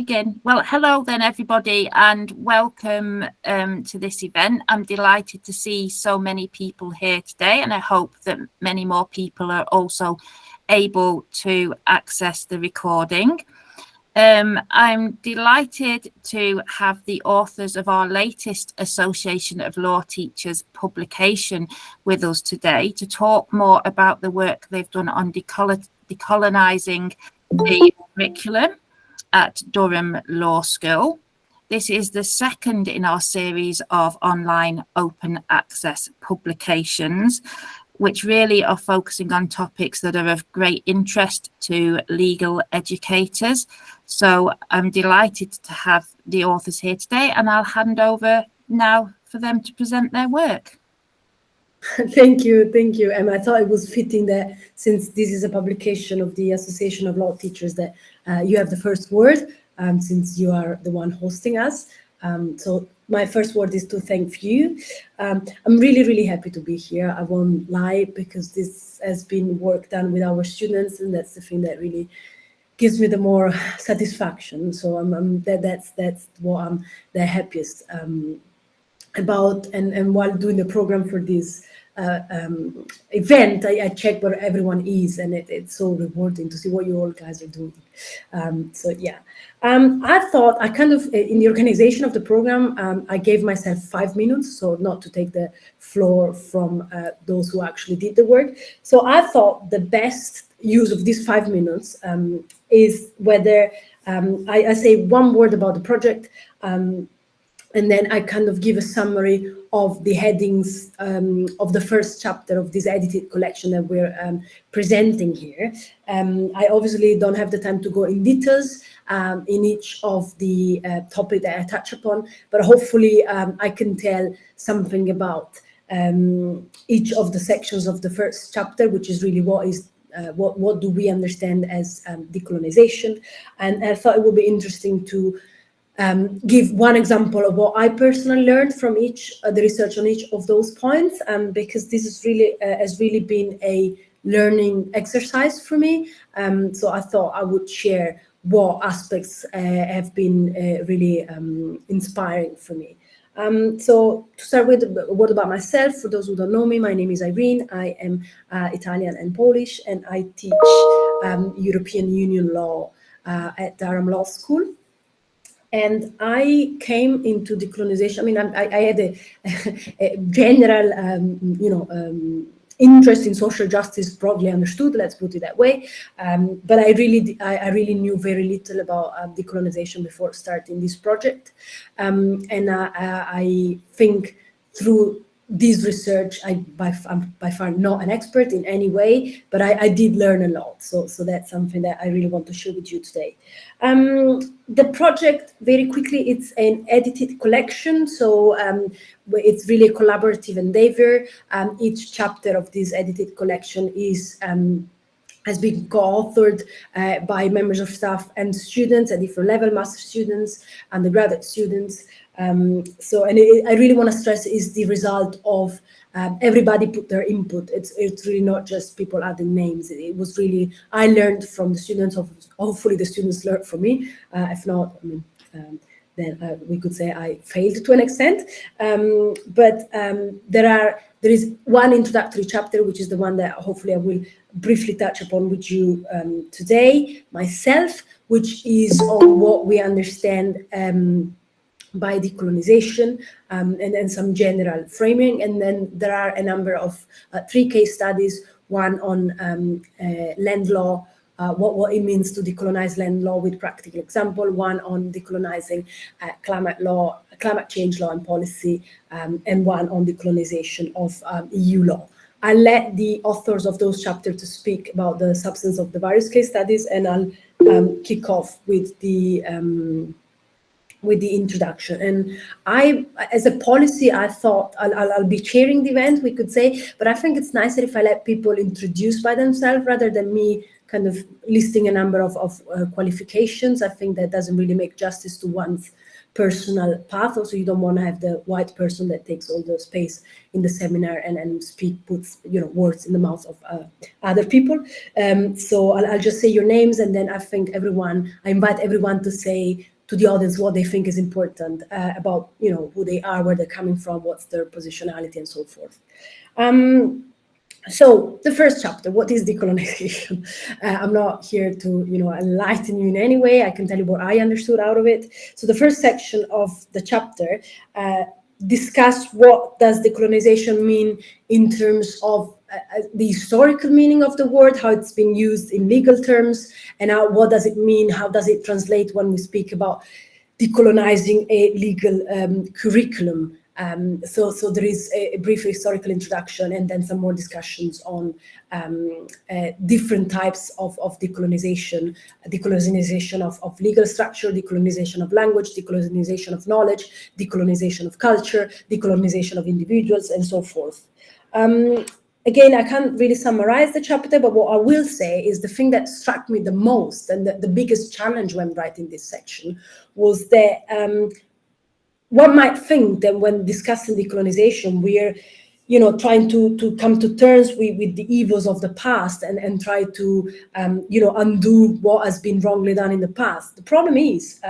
Begin. Well, hello then everybody, and welcome to this event. I'm delighted to see so many people here today, and I hope that many more people are also able to access the recording. I'm delighted to have the authors of our latest Association of Law Teachers publication with us today to talk more about the work they've done on decolonising the curriculum at Durham Law School. This is the second in our series of online open access publications, which really are focusing on topics that are of great interest to legal educators. So I'm delighted to have the authors here today, and I'll hand over now for them to present their work. Thank you. And I thought it was fitting that since this is a publication of the Association of Law Teachers that you have the first word, since you are the one hosting us. So my first word is to thank you. I'm really happy to be here. I won't lie, because this has been work done with our students, and that's the thing that really gives me the more satisfaction. So that's what I'm the happiest about. And while doing the program for this event, I check where everyone is, and it's so rewarding to see what you all guys are doing. So yeah, I thought I kind of, in the organization of the program, I gave myself 5 minutes, so not to take the floor from those who actually did the work. So I thought the best use of these 5 minutes is whether I say one word about the project, and then I kind of give a summary of the headings of the first chapter of this edited collection that we're presenting here. I obviously don't have the time to go in details in each of the topic that I touch upon, but hopefully I can tell something about each of the sections of the first chapter, which is really what do we understand as decolonization. And I thought it would be interesting to give one example of what I personally learned from the research on each of those points, because this is really has really been a learning exercise for me. So I thought I would share what aspects have been really inspiring for me. So to start with, a word about myself. For those who don't know me, my name is Irene. I am Italian and Polish, and I teach European Union law at Durham Law School. And I came into decolonization. I mean, I had a general, interest in social justice, broadly understood. Let's put it that way. But I really knew very little about decolonization before starting this project. And I think through this research, I'm by far not an expert in any way, but I did learn a lot. So that's something that I really want to share with you today. The project, very quickly, it's an edited collection. So it's really a collaborative endeavor. Each chapter of this edited collection has been co-authored by members of staff and students at different level, master students, undergraduate students. So I really want to stress is the result of everybody put their input. It's really not just people adding names. It was really, I learned from the students. Hopefully the students learned from me. If not, I mean, then we could say I failed to an extent. But there is one introductory chapter, which is the one that hopefully I will briefly touch upon with you today, myself, which is on what we understand by decolonization, and then some general framing. And then there are a number of 3 case studies, one on land law, what it means to decolonize land law with practical example, one on decolonizing climate change law and policy, and one on decolonization of EU law. I'll let the authors of those chapters to speak about the substance of the various case studies, and I'll kick off with the with the introduction. And I, as a policy, I thought I'll be chairing the event, we could say, but I think it's nicer if I let people introduce by themselves rather than me kind of listing a number of qualifications. I think that doesn't really make justice to one's personal path. Also, you don't want to have the white person that takes all the space in the seminar and puts words in the mouth of other people. So I'll just say your names, and then I invite everyone to say to the audience what they think is important about who they are, where they're coming from, what's their positionality, and so forth. So the first chapter, what is decolonization? I'm not here to enlighten you in any way. I can tell you what I understood out of it. So the first section of the chapter discussed what does decolonization mean in terms of the historical meaning of the word, how it's been used in legal terms, and what does it mean, how does it translate when we speak about decolonizing a legal curriculum. So there is a brief historical introduction and then some more discussions on different types of decolonization, decolonization of legal structure, decolonization of language, decolonization of knowledge, decolonization of culture, decolonization of individuals, and so forth. Again, I can't really summarize the chapter, but what I will say is the thing that struck me the most and the biggest challenge when writing this section was that one might think that when discussing decolonization, we're trying to come to terms with the evils of the past and try to undo what has been wrongly done in the past. The problem is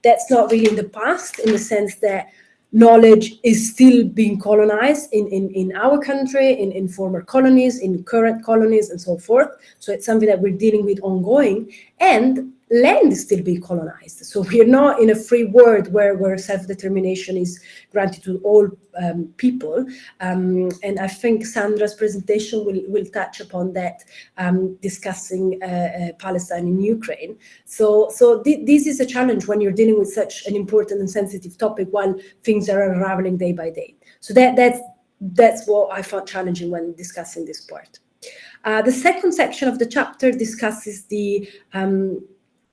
that's not really in the past, in the sense that knowledge is still being colonized in our country, in former colonies, in current colonies, and so forth. So it's something that we're dealing with ongoing, and land is still being colonized. So we're not in a free world where self-determination is granted to all people. And I think Sandra's presentation will touch upon that, discussing Palestine and Ukraine. So this is a challenge when you're dealing with such an important and sensitive topic while things are unraveling day by day. So that's what I found challenging when discussing this part. The second section of the chapter discusses the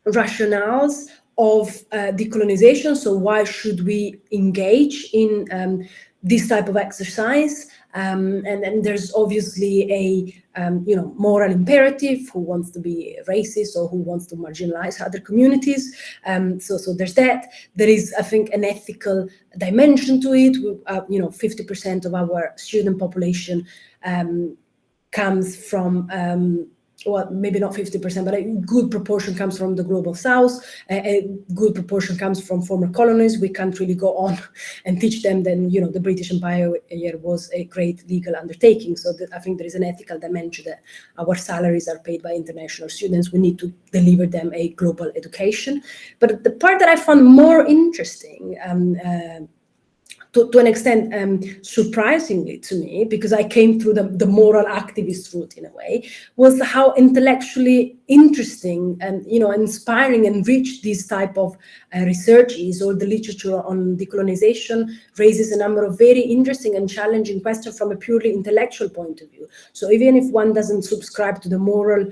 rationales of decolonization. So why should we engage in this type of exercise? And there's obviously a moral imperative, who wants to be racist or who wants to marginalize other communities. So there's that. There is, I think, an ethical dimension to it. 50% of our student population comes from well, maybe not 50%, but a good proportion comes from the global south. A good proportion comes from former colonies. We can't really go on and teach them then, the British Empire was a great legal undertaking. So I think there is an ethical dimension that our salaries are paid by international students. We need to deliver them a global education. But the part that I found more interesting, to an extent, surprisingly to me, because I came through the moral activist route in a way, was how intellectually interesting and inspiring and rich this type of research is, or the literature on decolonization raises a number of very interesting and challenging questions from a purely intellectual point of view. So even if one doesn't subscribe to the moral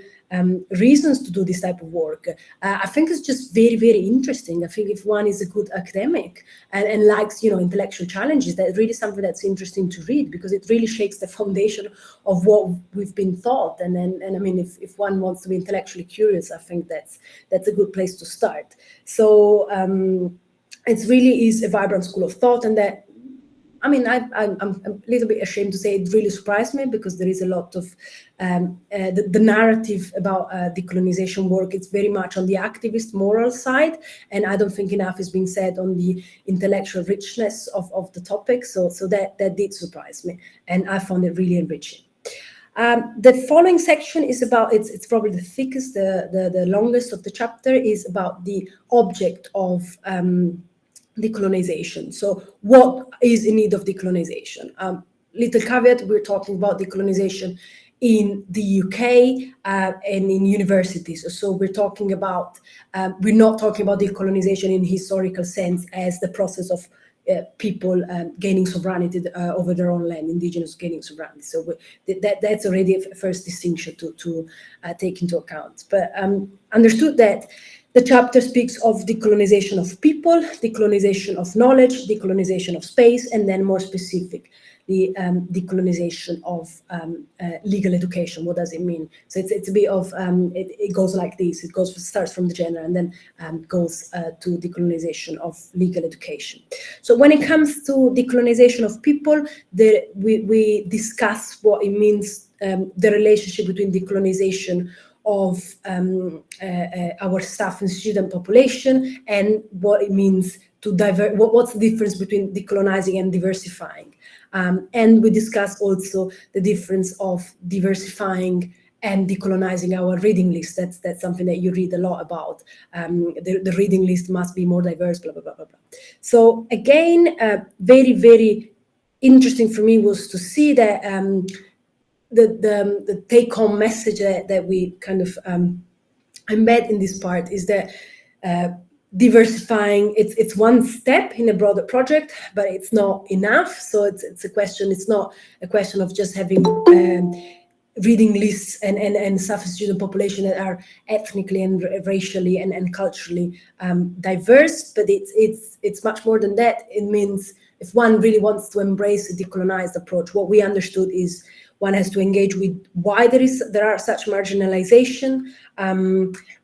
reasons to do this type of work, I think it's just very, very interesting. I think if one is a good academic and likes, intellectual challenges, that's really something that's interesting to read, because it really shakes the foundation of what we've been taught. And I mean, if one wants to be intellectually curious, I think that's a good place to start. So it really is a vibrant school of thought, and that, I mean, I'm a little bit ashamed to say it really surprised me, because there is a lot of the narrative about decolonization work. It's very much on the activist moral side, and I don't think enough is being said on the intellectual richness of the topic. So that did surprise me, and I found it really enriching. The following section is about, it's probably the thickest, the longest of the chapter, is about the object of decolonization. So what is in need of decolonization? Little caveat, we're talking about decolonization in the UK and in universities. So we're talking about, we're not talking about decolonization in historical sense as the process of people gaining sovereignty over their own land, indigenous gaining sovereignty. So that's already a first distinction to take into account. But understood that The chapter speaks of decolonization of people, decolonization of knowledge, decolonization of space, and then more specific, the decolonization of legal education. What does it mean? So it's a bit of, it goes like this. It starts from the general and then goes to decolonization of legal education. So when it comes to decolonization of people, we discuss what it means, the relationship between decolonization of our staff and student population, and what it means to what's the difference between decolonizing and diversifying. And we discuss also the difference of diversifying and decolonizing our reading list. That's something that you read a lot about. The reading list must be more diverse, blah, blah, blah, blah, blah. So again, very, very interesting for me was to see that the take-home message that we kind of embed in this part is that diversifying, it's one step in a broader project, but it's not enough. So it's not a question of just having reading lists and sufficient student population that are ethnically and racially and culturally diverse, but it's much more than that. It means if one really wants to embrace a decolonized approach, what we understood is one has to engage with why there are such marginalization.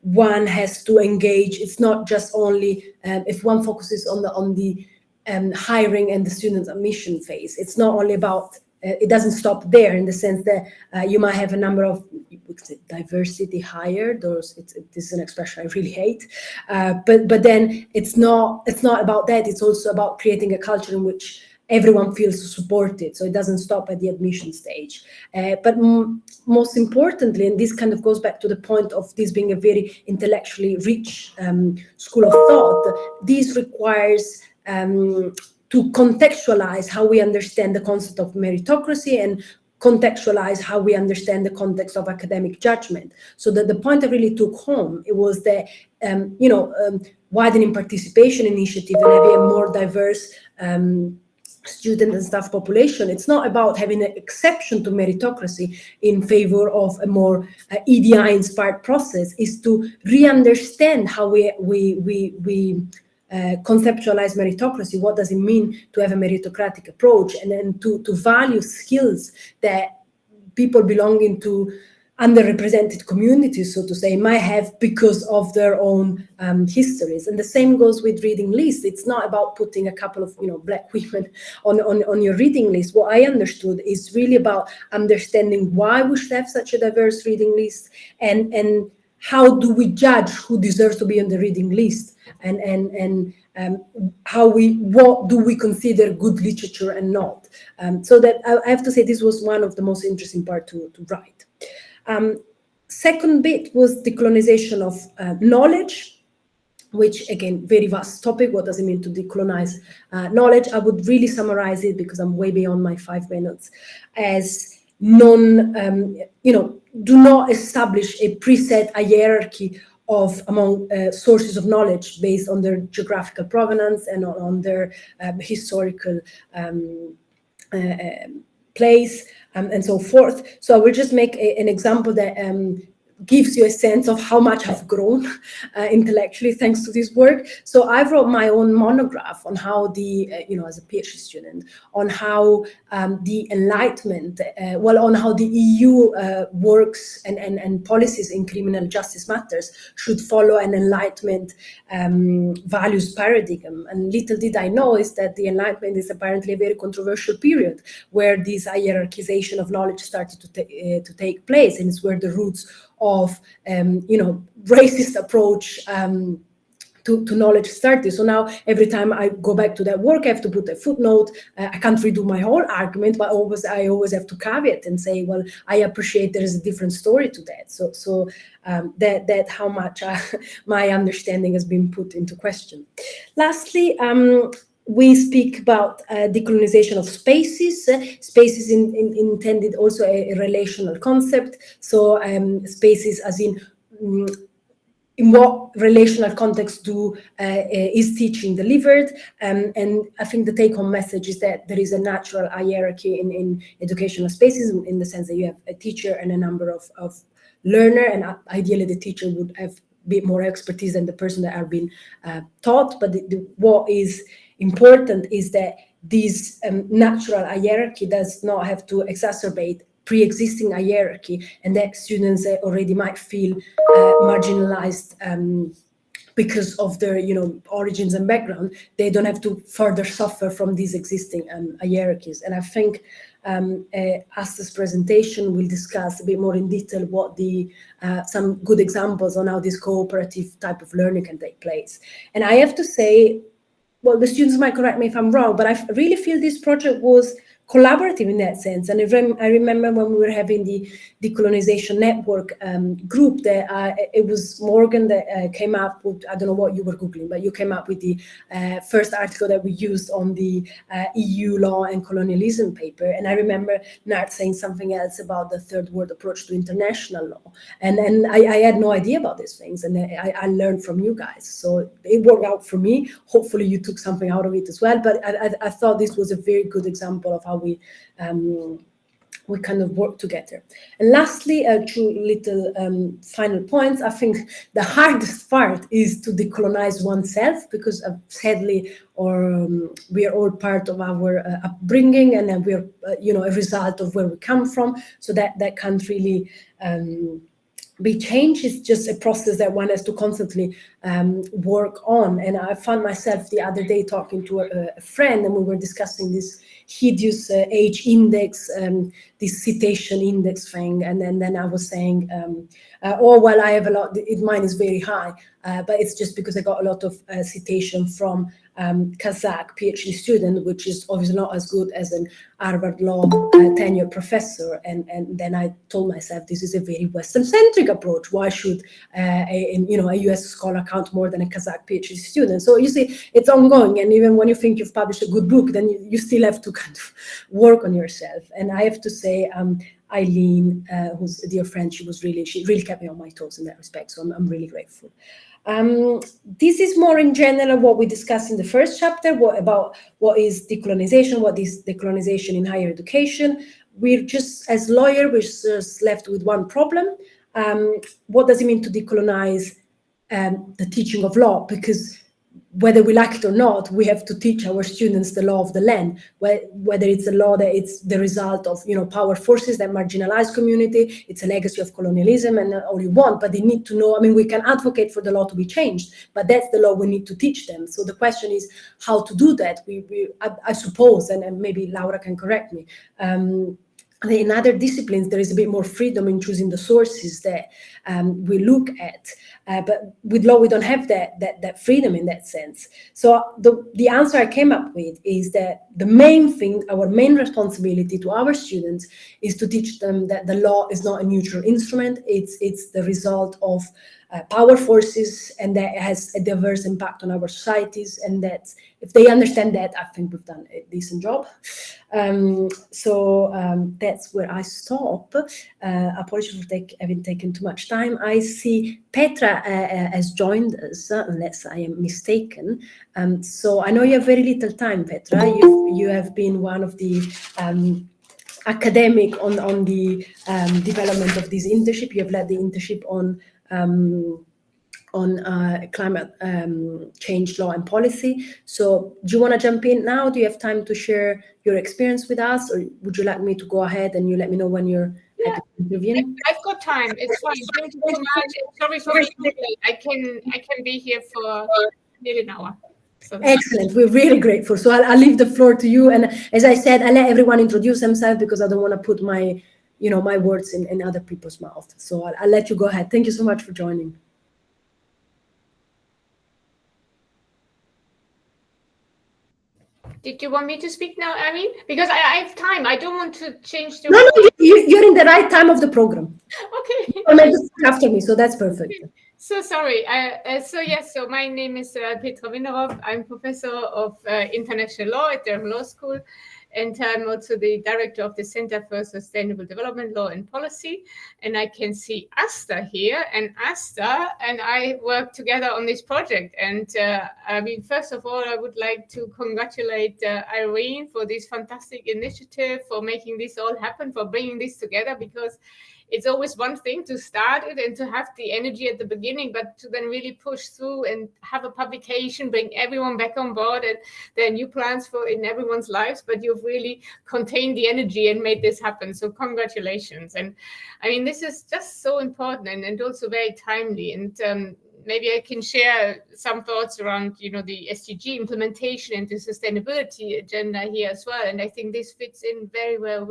One has to engage. It's not just only if one focuses on the hiring and the student admission phase. It's not only about. It doesn't stop there in the sense that you might have a number of diversity hired. This is an expression I really hate, but then it's not about that. It's also about creating a culture in which everyone feels supported. So it doesn't stop at the admission stage. But most importantly, and this kind of goes back to the point of this being a very intellectually rich school of thought, this requires to contextualize how we understand the concept of meritocracy and contextualize how we understand the context of academic judgment. So that the point I really took home, it was that, widening participation initiative and having a more diverse student and staff population. It's not about having an exception to meritocracy in favor of a more EDI-inspired process. It's to re-understand how we conceptualize meritocracy. What does it mean to have a meritocratic approach, and then to value skills that people belonging to underrepresented communities, so to say, might have because of their own histories. And the same goes with reading lists. It's not about putting a couple of black women on your reading list. What I understood is really about understanding why we should have such a diverse reading list, and how do we judge who deserves to be on the reading list, and what do we consider good literature and not. So that I have to say this was one of the most interesting part to write. Second bit was decolonization of knowledge, which again, very vast topic. What does it mean to decolonize knowledge? I would really summarize it, because I'm way beyond my 5 minutes, as do not establish a preset hierarchy among sources of knowledge based on their geographical provenance and on their historical place, and so forth. So I will just make an example that gives you a sense of how much I've grown intellectually thanks to this work. So I wrote my own monograph on how as a PhD student, on how the Enlightenment, on how the EU works and policies in criminal justice matters should follow an Enlightenment values paradigm. And little did I know is that the Enlightenment is apparently a very controversial period where this hierarchization of knowledge started to take place, and it's where the roots of racist approach to knowledge started. So now every time I go back to that work, I have to put a footnote. I can't redo my whole argument, but I always have to caveat and say, well, I appreciate there is a different story to that. So that how much my understanding has been put into question. Lastly, we speak about decolonization of spaces. Spaces intended also a relational concept. So spaces as in what relational context is teaching delivered? And I think the take-home message is that there is a natural hierarchy in educational spaces, in the sense that you have a teacher and a number of learner, and ideally the teacher would have bit more expertise than the person that are being taught. But what is important is that this natural hierarchy does not have to exacerbate pre-existing hierarchy, and that students already might feel marginalized because of their origins and background. They don't have to further suffer from these existing hierarchies. And I think Asta's presentation will discuss a bit more in detail what some good examples on how this cooperative type of learning can take place. And I have to say, well, the students might correct me if I'm wrong, but I really feel this project was collaborative in that sense. And I remember when we were having the Decolonization Network group, that it was Morgan that came up with, I don't know what you were Googling, but you came up with the first article that we used on the EU law and colonialism paper. And I remember Nart saying something else about the third world approach to international law. And I had no idea about these things. And I learned from you guys. So it worked out for me. Hopefully you took something out of it as well. But I thought this was a very good example of how we kind of work together. And lastly, two little final points. I think the hardest part is to decolonize oneself, because sadly, we are all part of our upbringing, and then we're a result of where we come from. So that can't really be changed. Is just a process that one has to constantly work on. And I found myself the other day talking to a friend, and we were discussing this hideous age index, this citation index thing. And then I was saying, well, I have a lot, mine is very high, but it's just because I got a lot of citation from Kazakh PhD student, which is obviously not as good as an Harvard Law tenured professor. And then I told myself, this is a very Western-centric approach. Why should a US scholar count more than a Kazakh PhD student? So you see, it's ongoing. And even when you think you've published a good book, then you still have to kind of work on yourself. And I have to say, Eileen, who's a dear friend, she really kept me on my toes in that respect. So I'm really grateful. This is more in general what we discussed in the first chapter, what is decolonization, what is decolonization in higher education. We're just, as lawyers, we're just left with one problem. What does it mean to decolonize the teaching of law? Because whether we like it or not, we have to teach our students the law of the land, whether it's a law that it's the result of power forces that marginalize community, it's a legacy of colonialism and all you want, but they need to know. I mean, we can advocate for the law to be changed, but that's the law we need to teach them. So the question is how to do that. I suppose, and maybe Laura can correct me, in other disciplines, there is a bit more freedom in choosing the sources that we look at. But with law, we don't have that freedom in that sense. So the answer I came up with is that the main thing, our main responsibility to our students is to teach them that the law is not a neutral instrument. It's the result of power forces, and that has a diverse impact on our societies. And that if they understand that, I think we've done a decent job. So that's where I stop. Apologies for having taken too much time. I see Petra has joined us, unless I am mistaken. So I know you have very little time, Petra. You have been one of the academic on the development of this internship. You have led the internship on climate change law and policy. So do you want to jump in now? Do you have time to share your experience with us, or would you like me to go ahead and you let me know when you're happy to intervene? I've got time. It's fine. Thank you so much. Sorry for being late. I can be here for nearly an hour. So excellent. We're really grateful. So I'll leave the floor to you. And as I said, I'll let everyone introduce themselves because I don't want to put my words in other people's mouth. So I'll let you go ahead. Thank you so much for joining. Did you want me to speak now, Irene? Because I have time. I don't want to change the... No, you're in the right time of the program. Okay. You're meant to speak after me, so that's perfect. So sorry. So my name is Petra Winnerov. I'm professor of international law at Durham Law School, and I'm also the director of the Center for Sustainable Development Law and Policy. And I can see Asta here, and Asta and I work together on this project. And I mean, first of all, I would like to congratulate Irene for this fantastic initiative, for making this all happen, for bringing this together, because it's always one thing to start it and to have the energy at the beginning, but to then really push through and have a publication, bring everyone back on board, and there are new plans for in everyone's lives, but you've really contained the energy and made this happen. So congratulations. And I mean, this is just so important and also very timely. And maybe I can share some thoughts around, you know, the SDG implementation and the sustainability agenda here as well. And I think this fits in very well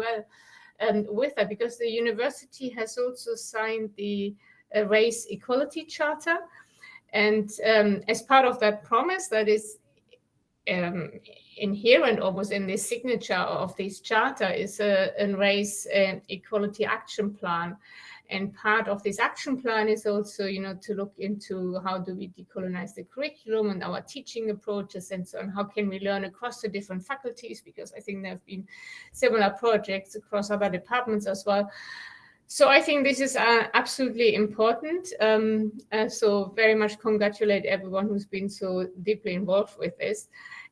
with that, because the university has also signed the Race Equality Charter. And as part of that promise that is inherent almost in the signature of this charter is a race equality action plan. And part of this action plan is also, you know, to look into how do we decolonize the curriculum and our teaching approaches and so on. How can we learn across the different faculties? Because I think there have been similar projects across other departments as well. So I think this is absolutely important. So very much congratulate everyone who's been so deeply involved with this.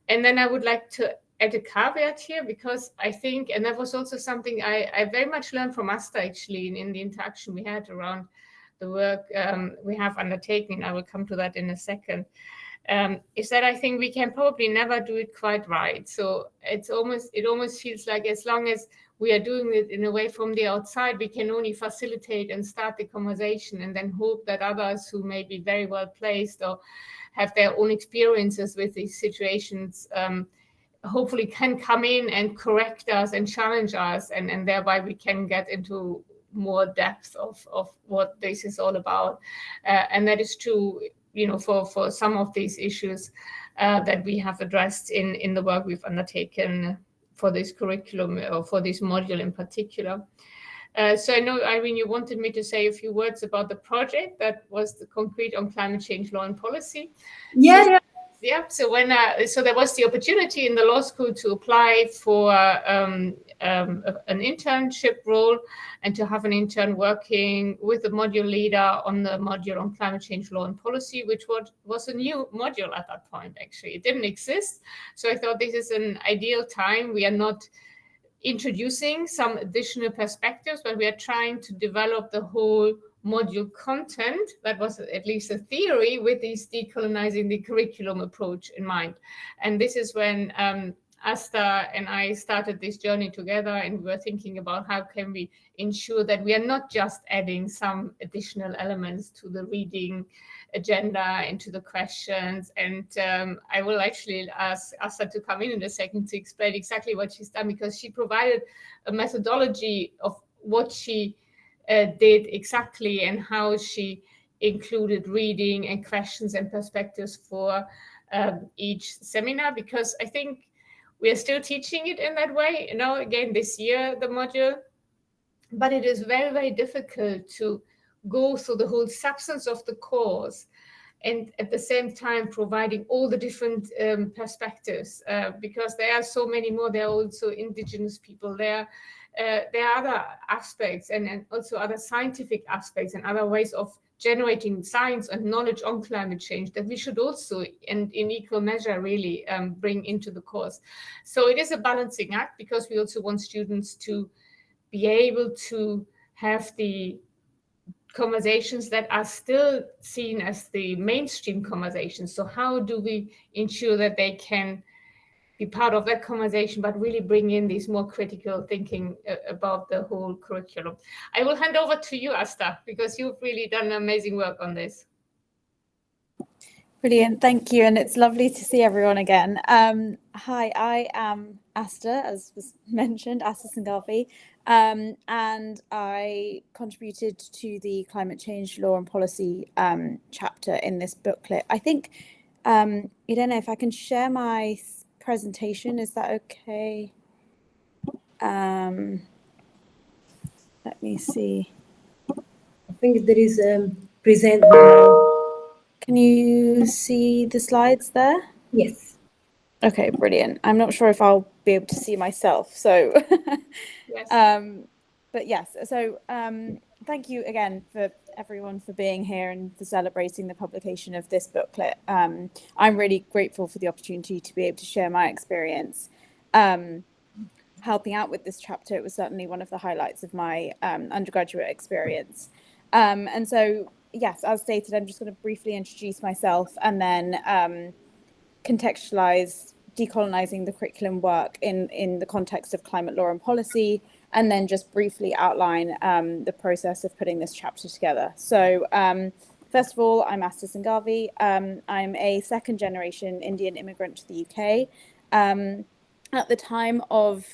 And then I would like to add a caveat here, because I think, and that was also something I very much learned from Asta actually in the interaction we had around the work we have undertaken, I will come to that in a second, is that I think we can probably never do it quite right. So it almost feels like as long as we are doing it in a way from the outside, we can only facilitate and start the conversation and then hope that others who may be very well placed or have their own experiences with these situations hopefully can come in and correct us and challenge us, and thereby we can get into more depth of what this is all about. And that is true, you know, for some of these issues that we have addressed in the work we've undertaken for this curriculum or for this module in particular. So I know, Irene, you wanted me to say a few words about the project that was the concrete on climate change law and policy. Yeah. So when so there was the opportunity in the law school to apply for an internship role and to have an intern working with the module leader on the module on climate change law and policy, which was a new module at that point. Actually, it didn't exist. So I thought this is an ideal time. We are not introducing some additional perspectives, but we are trying to develop the whole module content that was at least a theory with this decolonizing the curriculum approach in mind. And this is when Asta and I started this journey together, and we were thinking about how can we ensure that we are not just adding some additional elements to the reading agenda into the questions. And I will actually ask Asta to come in a second to explain exactly what she's done, because she provided a methodology of what she did exactly and how she included reading and questions and perspectives for each seminar, because I think we are still teaching it in that way, you know, again this year, the module, but it is very, very difficult to go through the whole substance of the course and at the same time providing all the different perspectives, because there are so many more. There are also indigenous people there. There are other aspects and also other scientific aspects and other ways of generating science and knowledge on climate change that we should also, and in equal measure, really bring into the course. So it is a balancing act, because we also want students to be able to have the conversations that are still seen as the mainstream conversations. So how do we ensure that they can be part of that conversation, but really bring in these more critical thinking about the whole curriculum? I will hand over to you, Asta, because you've really done amazing work on this. Brilliant, thank you, and it's lovely to see everyone again. Hi, I am Asta, as was mentioned, Asta Sangavi, and I contributed to the climate change law and policy chapter in this booklet. I think, I don't know if I can share my presentation, is that okay? Let me see. I think there is present. Can you see the slides there? Yes. Okay, brilliant. I'm not sure if I'll be able to see myself, so yes. But yes, so thank you again for everyone for being here and for celebrating the publication of this booklet. I'm really grateful for the opportunity to be able to share my experience. helping out with this chapter, it was certainly one of the highlights of my undergraduate experience. And so, yes, as stated, I'm just going to briefly introduce myself and then contextualize decolonizing the curriculum work in the context of climate law and policy, and then just briefly outline the process of putting this chapter together. So first of all, I'm Asta Singhavi. I'm a second generation Indian immigrant to the UK. At the time of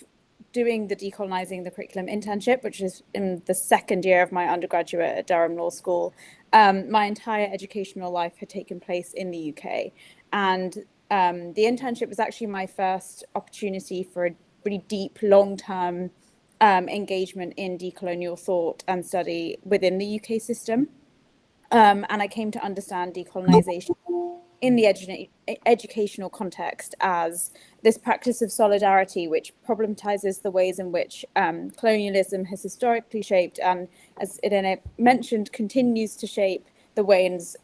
doing the Decolonizing the Curriculum internship, which is in the second year of my undergraduate at Durham Law School, my entire educational life had taken place in the UK. And the internship was actually my first opportunity for a really deep, long-term engagement in decolonial thought and study within the UK system. And I came to understand decolonization in the educational context as this practice of solidarity, which problematizes the ways in which colonialism has historically shaped, and as Irene mentioned, continues to shape the ways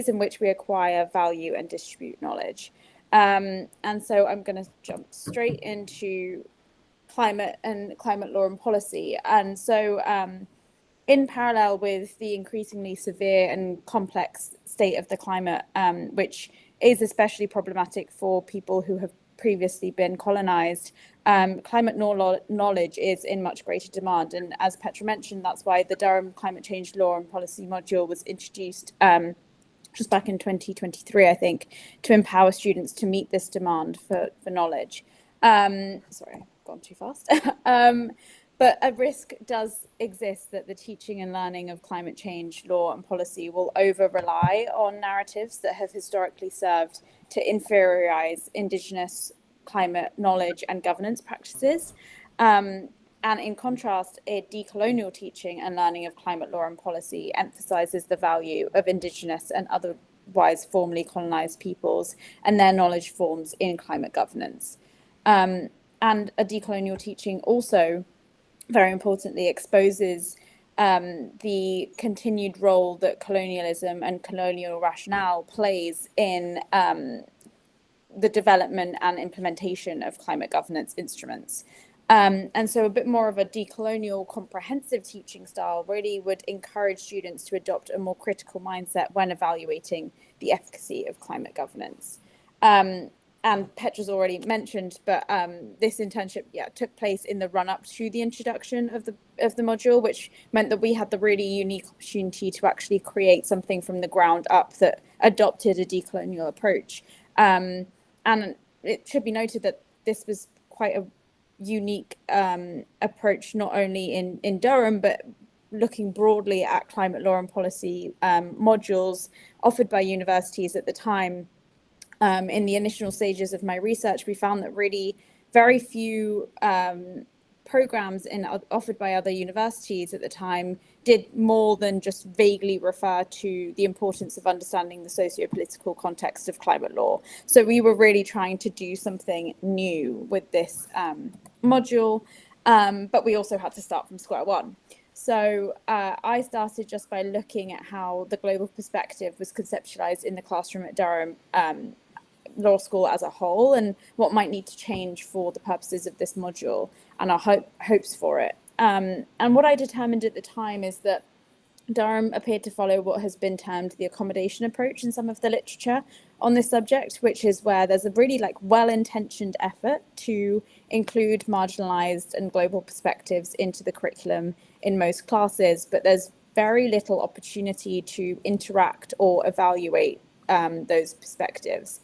in which we acquire, value, and distribute knowledge. And so I'm going to jump straight into climate law and policy. And so in parallel with the increasingly severe and complex state of the climate, which is especially problematic for people who have previously been colonized, climate knowledge is in much greater demand. And as Petra mentioned, that's why the Durham Climate Change Law and Policy module was introduced just back in 2023, I think, to empower students to meet this demand for knowledge. Sorry, I've gone too fast. But a risk does exist that the teaching and learning of climate change law and policy will over-rely on narratives that have historically served to inferiorize Indigenous climate knowledge and governance practices. And in contrast, a decolonial teaching and learning of climate law and policy emphasizes the value of Indigenous and otherwise formerly colonized peoples and their knowledge forms in climate governance. And a decolonial teaching also, very importantly, exposes the continued role that colonialism and colonial rationale plays in the development and implementation of climate governance instruments. And so a bit more of a decolonial comprehensive teaching style really would encourage students to adopt a more critical mindset when evaluating the efficacy of climate governance. And Petra's already mentioned, but this internship took place in the run-up to the introduction of the module, which meant that we had the really unique opportunity to actually create something from the ground up that adopted a decolonial approach. And it should be noted that this was quite a unique approach, not only in Durham, but looking broadly at climate law and policy modules offered by universities at the time. In the initial stages of my research, we found that really very few programs offered by other universities at the time did more than just vaguely refer to the importance of understanding the socio-political context of climate law. So we were really trying to do something new with this module, but we also had to start from square one. So I started just by looking at how the global perspective was conceptualized in the classroom at Durham Law School as a whole, and what might need to change for the purposes of this module and our hopes for it. And what I determined at the time is that Durham appeared to follow what has been termed the accommodation approach in some of the literature on this subject, which is where there's a really well-intentioned effort to include marginalized and global perspectives into the curriculum in most classes, but there's very little opportunity to interact or evaluate those perspectives.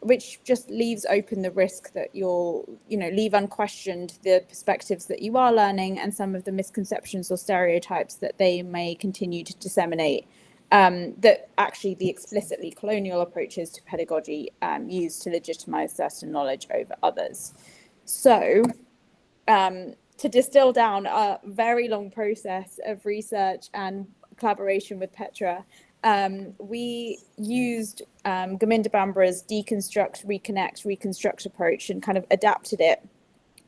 Which just leaves open the risk that you'll, leave unquestioned the perspectives that you are learning and some of the misconceptions or stereotypes that they may continue to disseminate, that actually the explicitly colonial approaches to pedagogy use to legitimize certain knowledge over others. So to distill down a very long process of research and collaboration with Petra, we used Gurminder Bambra's deconstruct, reconnect, reconstruct approach and kind of adapted it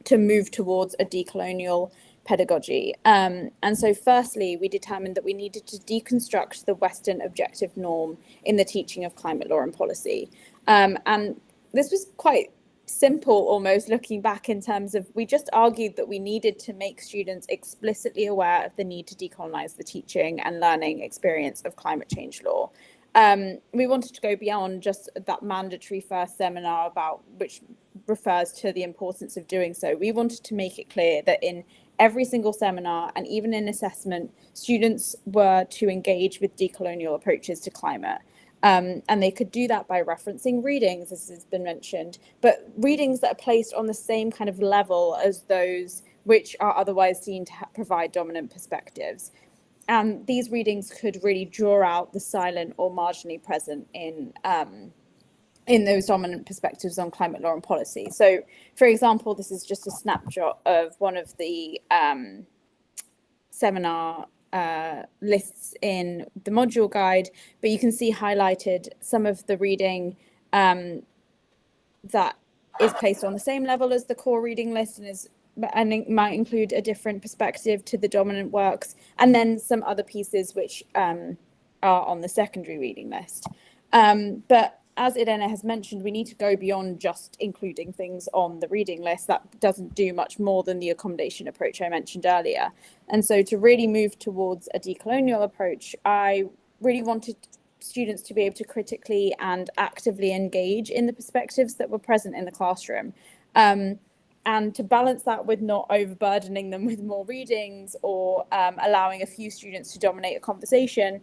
to move towards a decolonial pedagogy. And so firstly, we determined that we needed to deconstruct the Western objective norm in the teaching of climate law and policy. And this was quite simple almost looking back, in terms of we just argued that we needed to make students explicitly aware of the need to decolonize the teaching and learning experience of climate change law. We wanted to go beyond just that mandatory first seminar about which refers to the importance of doing so. We wanted to make it clear that in every single seminar and even in assessment, students were to engage with decolonial approaches to climate. And they could do that by referencing readings, as has been mentioned, but readings that are placed on the same kind of level as those which are otherwise seen to provide dominant perspectives. And these readings could really draw out the silent or marginally present in those dominant perspectives on climate law and policy. So, for example, this is just a snapshot of one of the seminar lists in the module guide, but you can see highlighted some of the reading that is placed on the same level as the core reading list and it might include a different perspective to the dominant works, and then some other pieces which are on the secondary reading list. But as Irene has mentioned, we need to go beyond just including things on the reading list. That doesn't do much more than the accommodation approach I mentioned earlier. And so to really move towards a decolonial approach, I really wanted students to be able to critically and actively engage in the perspectives that were present in the classroom. And to balance that with not overburdening them with more readings or allowing a few students to dominate a conversation,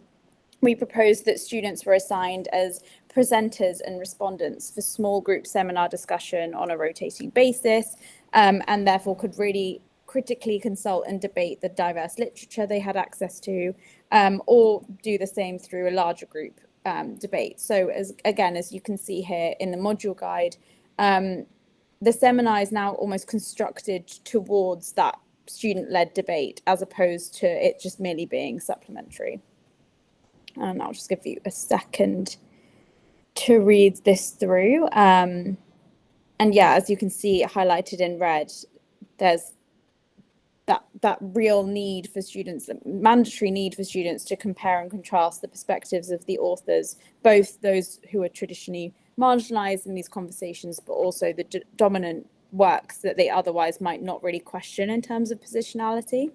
we proposed that students were assigned as presenters and respondents for small group seminar discussion on a rotating basis, and therefore could really critically consult and debate the diverse literature they had access to, or do the same through a larger group debate. So as you can see here in the module guide, the seminar is now almost constructed towards that student-led debate as opposed to it just merely being supplementary. And I'll just give you a second to read this through. And yeah, as you can see highlighted in red, there's that real need for students, mandatory need for students to compare and contrast the perspectives of the authors, both those who are traditionally marginalized in these conversations, but also the dominant works that they otherwise might not really question in terms of positionality.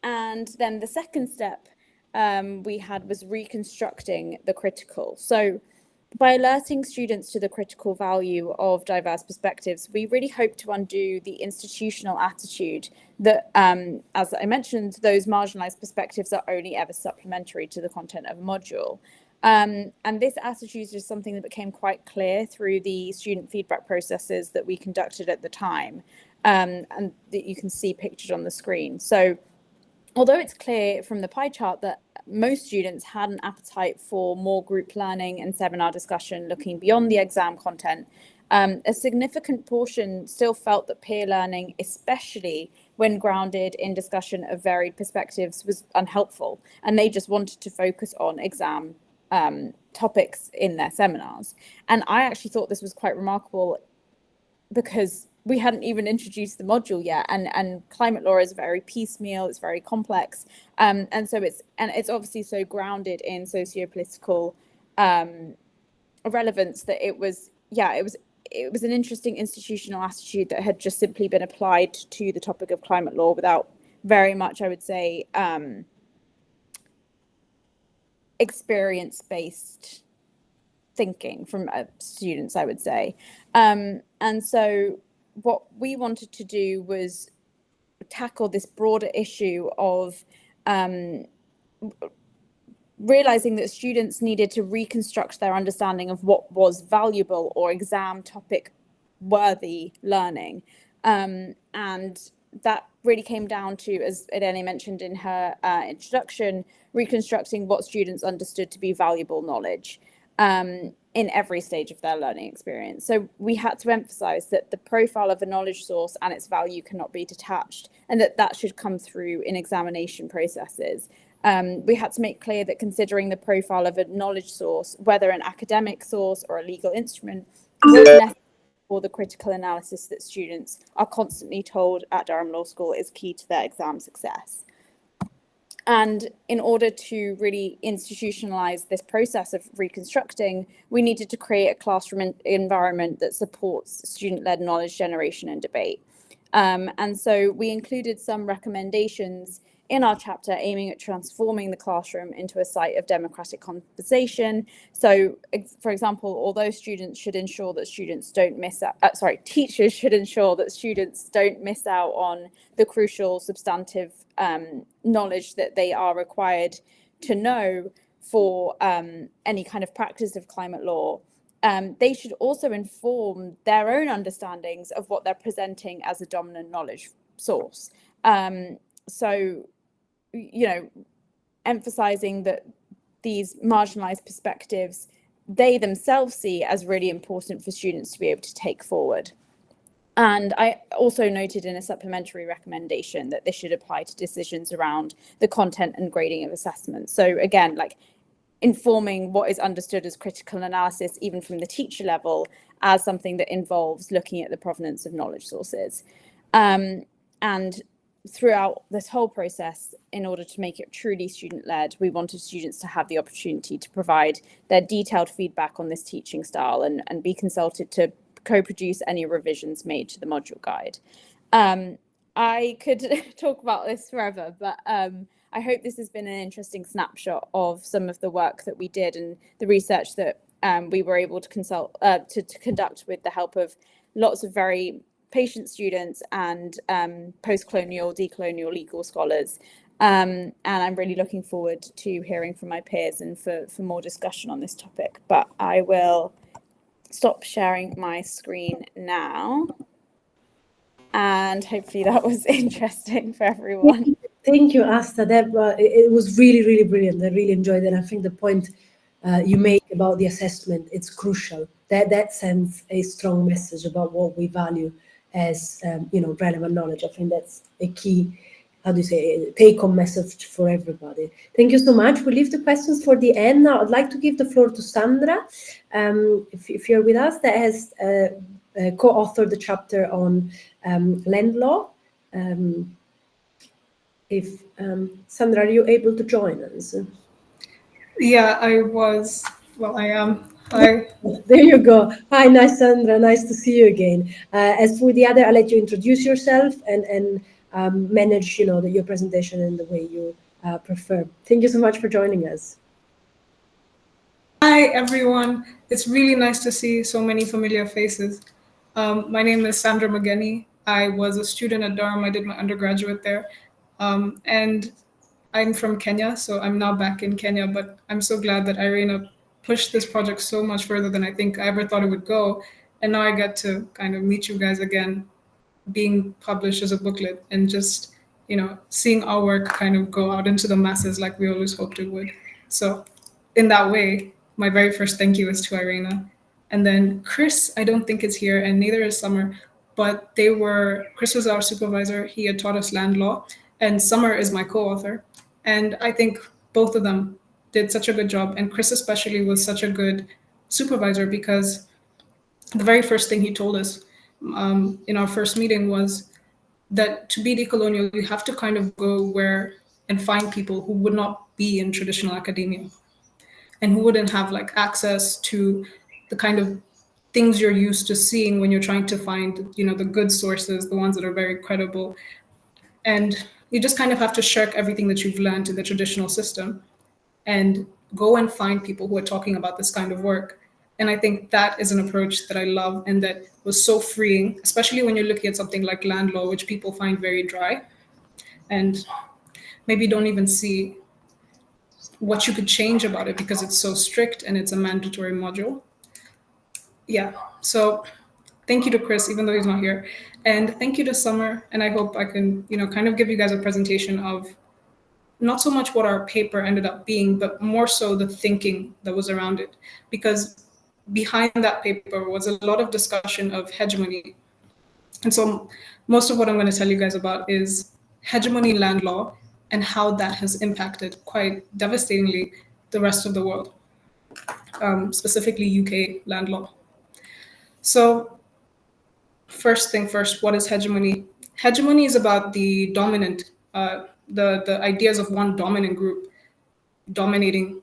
And then the second step we had was reconstructing the critical. So by alerting students to the critical value of diverse perspectives, we really hope to undo the institutional attitude that, as I mentioned, those marginalized perspectives are only ever supplementary to the content of a module. And this attitude is something that became quite clear through the student feedback processes that we conducted at the time, and that you can see pictured on the screen. So although it's clear from the pie chart that most students had an appetite for more group learning and seminar discussion looking beyond the exam content, a significant portion still felt that peer learning, especially when grounded in discussion of varied perspectives, was unhelpful, and they just wanted to focus on exam topics in their seminars. And I actually thought this was quite remarkable because we hadn't even introduced the module yet, and climate law is very piecemeal, it's very complex, and so it's obviously so grounded in socio-political relevance that it was an interesting institutional attitude that had just simply been applied to the topic of climate law without very much, I would say, experience-based thinking from students, I would say. And so what we wanted to do was tackle this broader issue of realizing that students needed to reconstruct their understanding of what was valuable or exam topic worthy learning. And that really came down to, as Irene mentioned in her introduction, reconstructing what students understood to be valuable knowledge in every stage of their learning experience. So we had to emphasize that the profile of a knowledge source and its value cannot be detached, and that should come through in examination processes. We had to make clear that considering the profile of a knowledge source, whether an academic source or a legal instrument, was necessary for the critical analysis that students are constantly told at Durham Law School is key to their exam success. And in order to really institutionalize this process of reconstructing, we needed to create a classroom environment that supports student-led knowledge generation and debate. And so we included some recommendations in our chapter aiming at transforming the classroom into a site of democratic conversation. So, for example, although students should ensure that students don't miss out, teachers should ensure that students don't miss out on the crucial substantive knowledge that they are required to know for any kind of practice of climate law. They should also inform their own understandings of what they're presenting as a dominant knowledge source. So, you know, emphasizing that these marginalized perspectives, they themselves see as really important for students to be able to take forward. And I also noted in a supplementary recommendation that this should apply to decisions around the content and grading of assessments. So again, like informing what is understood as critical analysis, even from the teacher level, as something that involves looking at the provenance of knowledge sources. And throughout this whole process, in order to make it truly student-led, we wanted students to have the opportunity to provide their detailed feedback on this teaching style and be consulted to co-produce any revisions made to the module guide. I could talk about this forever, but I hope this has been an interesting snapshot of some of the work that we did and the research that we were able to conduct with the help of lots of very patient students and post-colonial, decolonial legal scholars. And I'm really looking forward to hearing from my peers and for more discussion on this topic. But I will stop sharing my screen now. And hopefully that was interesting for everyone. Thank you, Asta. It was really, really brilliant. I really enjoyed it. I think the point you make about the assessment, it's crucial. That sends a strong message about what we value as relevant knowledge. I think that's a key, take-home message for everybody. Thank you so much. We'll leave the questions for the end. Now, I'd like to give the floor to Sandra, if you're with us, that has co-authored the chapter on land law. Sandra, are you able to join us? Yeah, I was. Well, I am. Hi. There you go. Hi, nice, Sandra. Nice to see you again. As for the other, I'll let you introduce yourself and manage, your presentation in the way you prefer. Thank you so much for joining us. Hi, everyone. It's really nice to see so many familiar faces. My name is Sandra Mageni. I was a student at Durham. I did my undergraduate there. And I'm from Kenya, so I'm now back in Kenya, but I'm so glad that Irena pushed this project so much further than I think I ever thought it would go. And now I get to kind of meet you guys again, being published as a booklet and just, seeing our work kind of go out into the masses like we always hoped it would. So in that way, my very first thank you is to Irena. And then Chris, I don't think is here, and neither is Summer, but Chris was our supervisor. He had taught us land law, and Summer is my co-author. And I think both of them did such a good job. And Chris especially was such a good supervisor, because the very first thing he told us in our first meeting was that to be decolonial, you have to kind of go where and find people who would not be in traditional academia and who wouldn't have access to the kind of things you're used to seeing when you're trying to find, the good sources, the ones that are very credible. And you just kind of have to shirk everything that you've learned in the traditional system and go and find people who are talking about this kind of work. And I think that is an approach that I love and that was so freeing, especially when you're looking at something like land law, which people find very dry and maybe don't even see what you could change about it because it's so strict and it's a mandatory module. Yeah, so thank you to Chris, even though he's not here. And thank you to Summer. And I hope I can, kind of give you guys a presentation of not so much what our paper ended up being, but more so the thinking that was around it. Because behind that paper was a lot of discussion of hegemony. And so most of what I'm going to tell you guys about is hegemony land law and how that has impacted quite devastatingly the rest of the world, specifically UK land law. So first thing first, what is hegemony? Hegemony is about the dominant the ideas of one dominant group dominating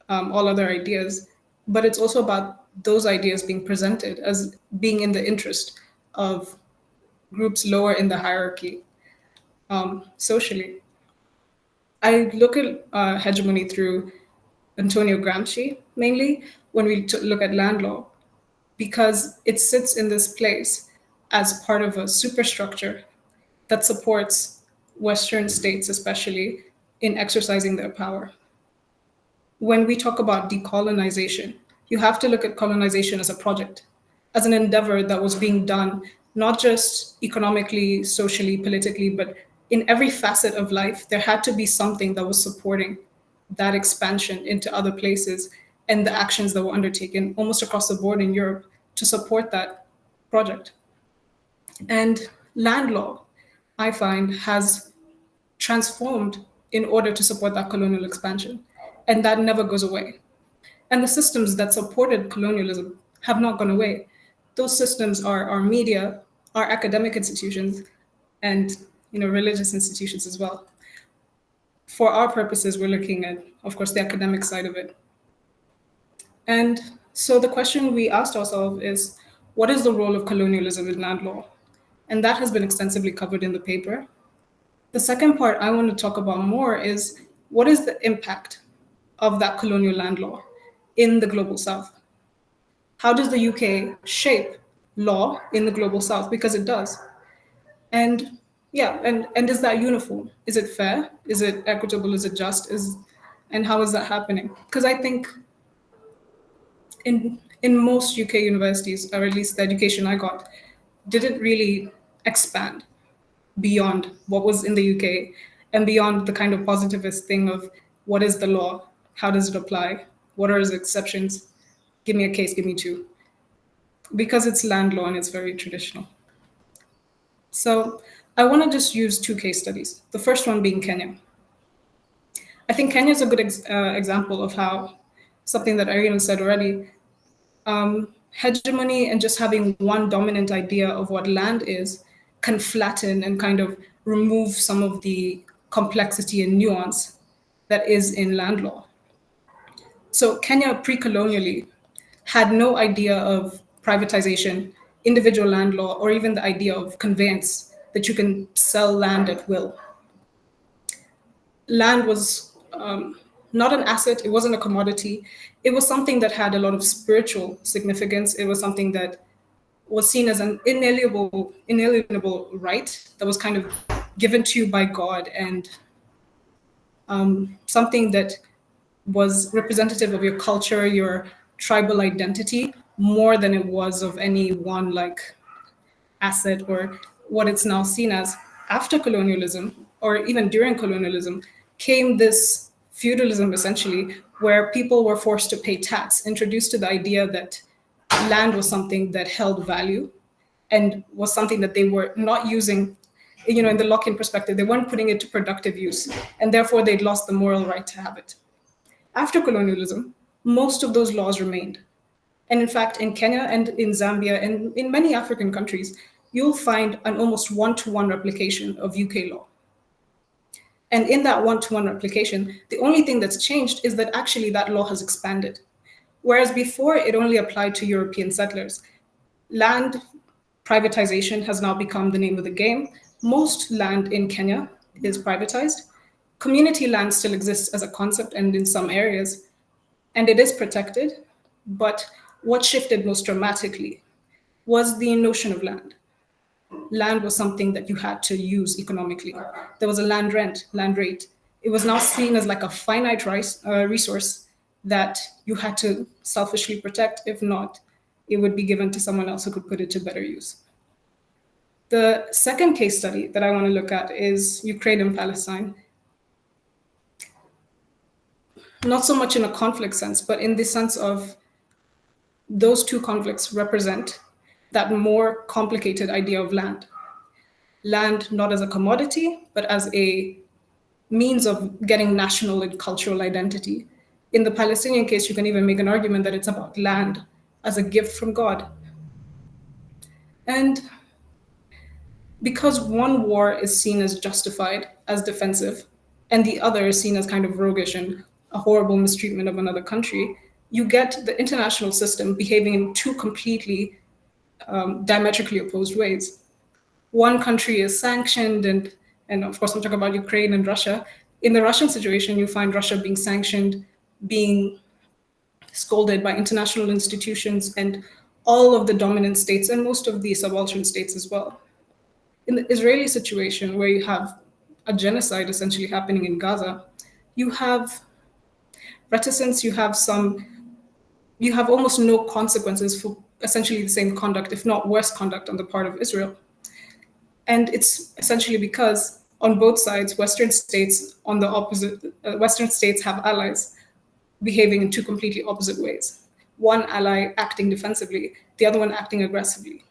all other ideas, but it's also about those ideas being presented as being in the interest of groups lower in the hierarchy socially. I look at hegemony through Antonio Gramsci mainly when we look at land law, because it sits in this place as part of a superstructure that supports Western states, especially in exercising their power. When we talk about decolonization, you have to look at colonization as a project, as an endeavor that was being done not just economically, socially, politically, but in every facet of life. There had to be something that was supporting that expansion into other places and the actions that were undertaken almost across the board in Europe to support that project. And land law, I find, has transformed in order to support that colonial expansion. And that never goes away. And the systems that supported colonialism have not gone away. Those systems are our media, our academic institutions, and religious institutions as well. For our purposes, we're looking at, of course, the academic side of it. And so the question we asked ourselves is, what is the role of colonialism in land law? And that has been extensively covered in the paper. The second part I want to talk about more is, what is the impact of that colonial land law in the global South? How does the UK shape law in the global South? Because it does. And yeah, and is that uniform? Is it fair? Is it equitable? Is it just? And how is that happening? Because I think in most UK universities, or at least the education I got, didn't really expand beyond what was in the UK and beyond the kind of positivist thing of what is the law? How does it apply? What are its exceptions? Give me a case, give me two. Because it's land law and it's very traditional. So I want to just use two case studies. The first one being Kenya. I think Kenya is a good example of how something that Arian said already, hegemony and just having one dominant idea of what land is can flatten and kind of remove some of the complexity and nuance that is in land law. So Kenya pre-colonially had no idea of privatization, individual land law, or even the idea of conveyance, that you can sell land at will. Land was not an asset, it wasn't a commodity. It was something that had a lot of spiritual significance. It was something that was seen as an inalienable right that was kind of given to you by God, and something that was representative of your culture, your tribal identity, more than it was of any one asset or what it's now seen as. After colonialism, or even during colonialism, came this feudalism essentially, where people were forced to pay tax, introduced to the idea that land was something that held value and was something that they were not using, in the lock-in perspective, they weren't putting it to productive use, and therefore they'd lost the moral right to have it. After colonialism, most of those laws remained. And in fact, in Kenya and in Zambia and in many African countries, you'll find an almost one-to-one replication of UK law. And in that one-to-one replication, the only thing that's changed is that actually that law has expanded. Whereas before, it only applied to European settlers. Land privatization has now become the name of the game. Most land in Kenya is privatized. Community land still exists as a concept and in some areas, and it is protected. But what shifted most dramatically was the notion of land. Land was something that you had to use economically. There was a land rent, land rate. It was now seen as like a finite resource that you had to selfishly protect. If not, it would be given to someone else who could put it to better use. The second case study that I want to look at is Ukraine and Palestine. Not so much in a conflict sense, but in the sense of those two conflicts represent that more complicated idea of land. Land not as a commodity, but as a means of getting national and cultural identity. In the Palestinian case, you can even make an argument that it's about land as a gift from God. And because one war is seen as justified as defensive, and the other is seen as kind of roguish and a horrible mistreatment of another country, you get the international system behaving in two completely diametrically opposed ways. One country is sanctioned, and of course I'm talking about Ukraine and Russia. In the Russian situation, you find Russia being sanctioned, being scolded by international institutions and all of the dominant states and most of the subaltern states as well. In the Israeli situation, where you have a genocide essentially happening in Gaza, you have reticence, you have almost no consequences for essentially the same conduct, if not worse conduct on the part of Israel. And it's essentially because on both sides, Western states have allies behaving in two completely opposite ways. One ally acting defensively, the other one acting aggressively.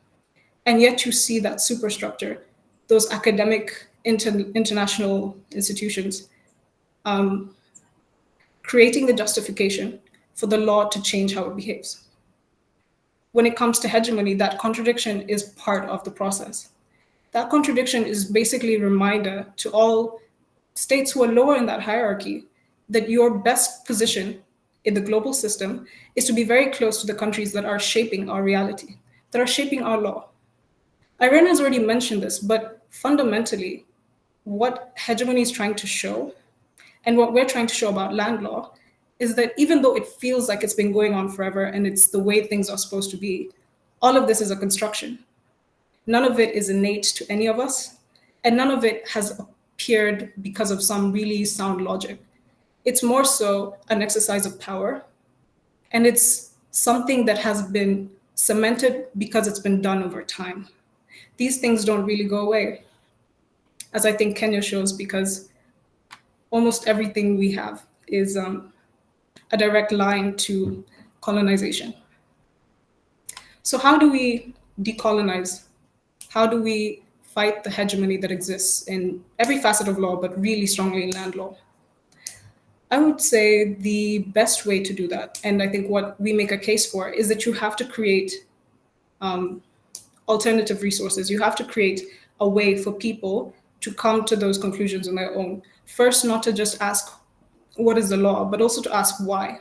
And yet you see that superstructure, those academic international institutions, creating the justification for the law to change how it behaves. When it comes to hegemony, that contradiction is part of the process. That contradiction is basically a reminder to all states who are lower in that hierarchy that your best position in the global system is to be very close to the countries that are shaping our reality, that are shaping our law. Irene has already mentioned this, but fundamentally, what hegemony is trying to show, and what we're trying to show about land law, is that even though it feels like it's been going on forever and it's the way things are supposed to be, all of this is a construction. None of it is innate to any of us, and none of it has appeared because of some really sound logic. It's more so an exercise of power, and it's something that has been cemented because it's been done over time. These things don't really go away, as I think Kenya shows, because almost everything we have is a direct line to colonization. So how do we decolonize? How do we fight the hegemony that exists in every facet of law, but really strongly in land law? I would say the best way to do that, and I think what we make a case for, is that you have to create alternative resources. You have to create a way for people to come to those conclusions on their own. First, not to just ask, what is the law, but also to ask why,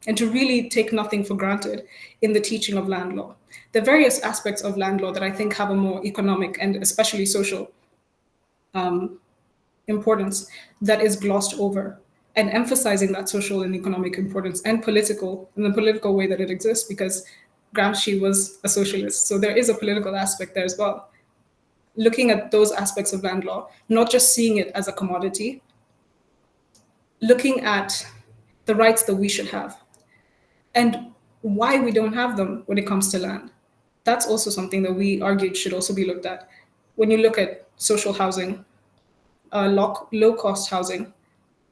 and to really take nothing for granted in the teaching of land law. The various aspects of land law that I think have a more economic and especially social importance that is glossed over, and emphasizing that social and economic importance and political, in the political way that it exists, because Gramsci was a socialist. So there is a political aspect there as well. Looking at those aspects of land law, not just seeing it as a commodity, looking at the rights that we should have and why we don't have them when it comes to land. That's also something that we argued should also be looked at. When you look at social housing, low-cost housing,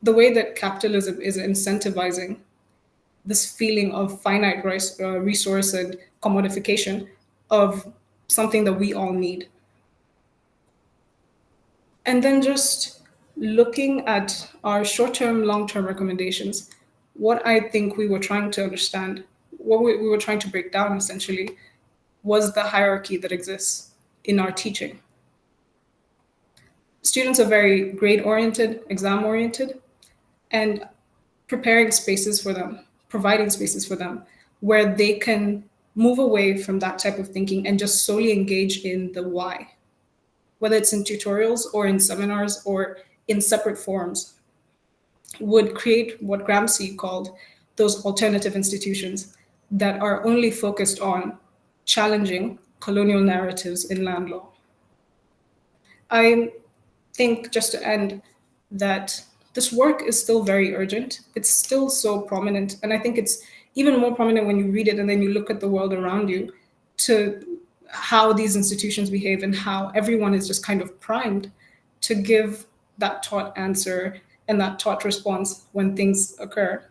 the way that capitalism is incentivizing this feeling of finite resource and commodification of something that we all need. And then just looking at our short-term, long-term recommendations, what I think we were trying to understand, what we were trying to break down essentially, was the hierarchy that exists in our teaching. Students are very grade-oriented, exam-oriented, and preparing spaces for them, providing spaces for them where they can move away from that type of thinking and just solely engage in the why, whether it's in tutorials or in seminars or in separate forums, would create what Gramsci called those alternative institutions that are only focused on challenging colonial narratives in land law. I think, just to end, that this work is still very urgent. It's still so prominent. And I think it's even more prominent when you read it and then you look at the world around you, to how these institutions behave and how everyone is just kind of primed to give that taught answer and that taught response when things occur.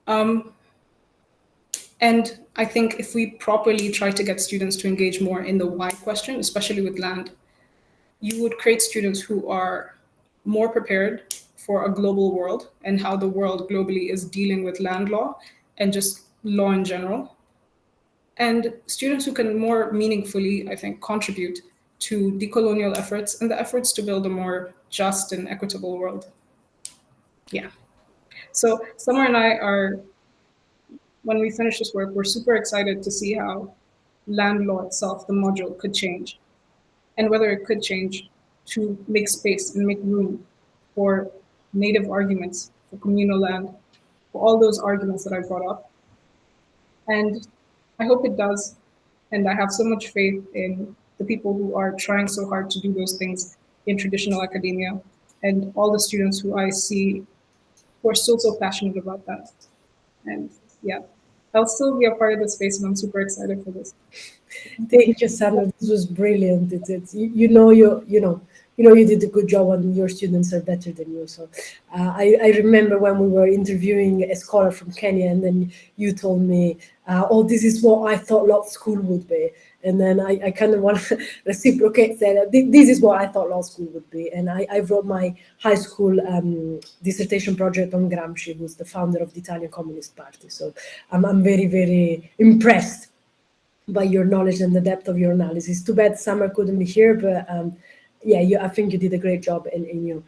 And I think if we properly try to get students to engage more in the why question, especially with land, you would create students who are more prepared for a global world and how the world globally is dealing with land law and just law in general. And students who can more meaningfully, I think, contribute to decolonial efforts and the efforts to build a more just and equitable world. Yeah. So Summer and I are, when we finish this work, we're super excited to see how land law itself, the module, could change, and whether it could change to make space and make room for native arguments, for communal land, for all those arguments that I brought up. And I hope it does. And I have so much faith in the people who are trying so hard to do those things in traditional academia, and all the students who I see who are still so passionate about that. And yeah, I'll still be a part of this space, and I'm super excited for this. Thank you, Sandra. This was brilliant. It's you did a good job, and your students are better than you. So I remember when we were interviewing a scholar from Kenya, and then you told me, "Oh, this is what I thought law school would be." And then I kind of want to reciprocate, say that this is what I thought law school would be. And I wrote my high school dissertation project on Gramsci, who's the founder of the Italian Communist Party. So I'm very, very impressed by your knowledge and the depth of your analysis. Too bad Summer couldn't be here, but I think you did a great job in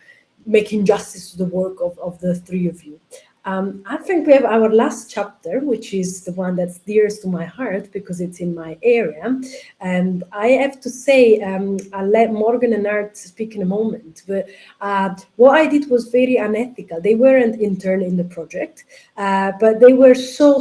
making justice to the work of the three of you. I think we have our last chapter, which is the one that's dearest to my heart because it's in my area. And I have to say, I'll let Morgan and Art speak in a moment, but what I did was very unethical. They weren't intern in the project, but they were so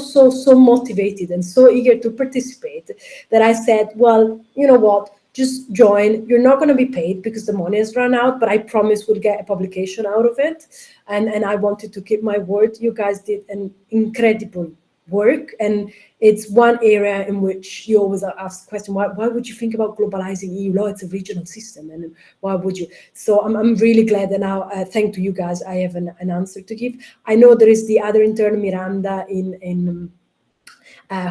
motivated and so eager to participate that I said, well, you know what? Just join. You're not going to be paid because the money has run out, but I promise we'll get a publication out of it. And I wanted to keep my word. You guys did an incredible work. And it's one area in which you always ask the question, why would you think about globalizing EU law? It's a regional system. And why would you? So I'm really glad that now, thanks to you guys, I have an answer to give. I know there is the other intern, Miranda,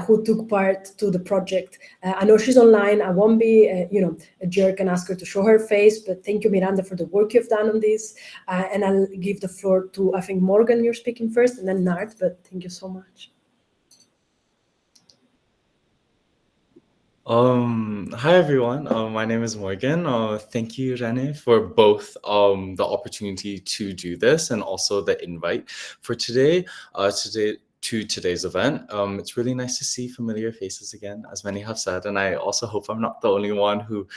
who took part to the project. I know she's online. I won't be, a jerk and ask her to show her face, but thank you, Miranda, for the work you've done on this. And I'll give the floor to, I think, Morgan, you're speaking first, and then Nart, but thank you so much. Hi everyone. My name is Morgan. Thank you, Rene, for both the opportunity to do this and also the invite for today. To today's event. It's really nice to see familiar faces again, as many have said, and I also hope I'm not the only one who,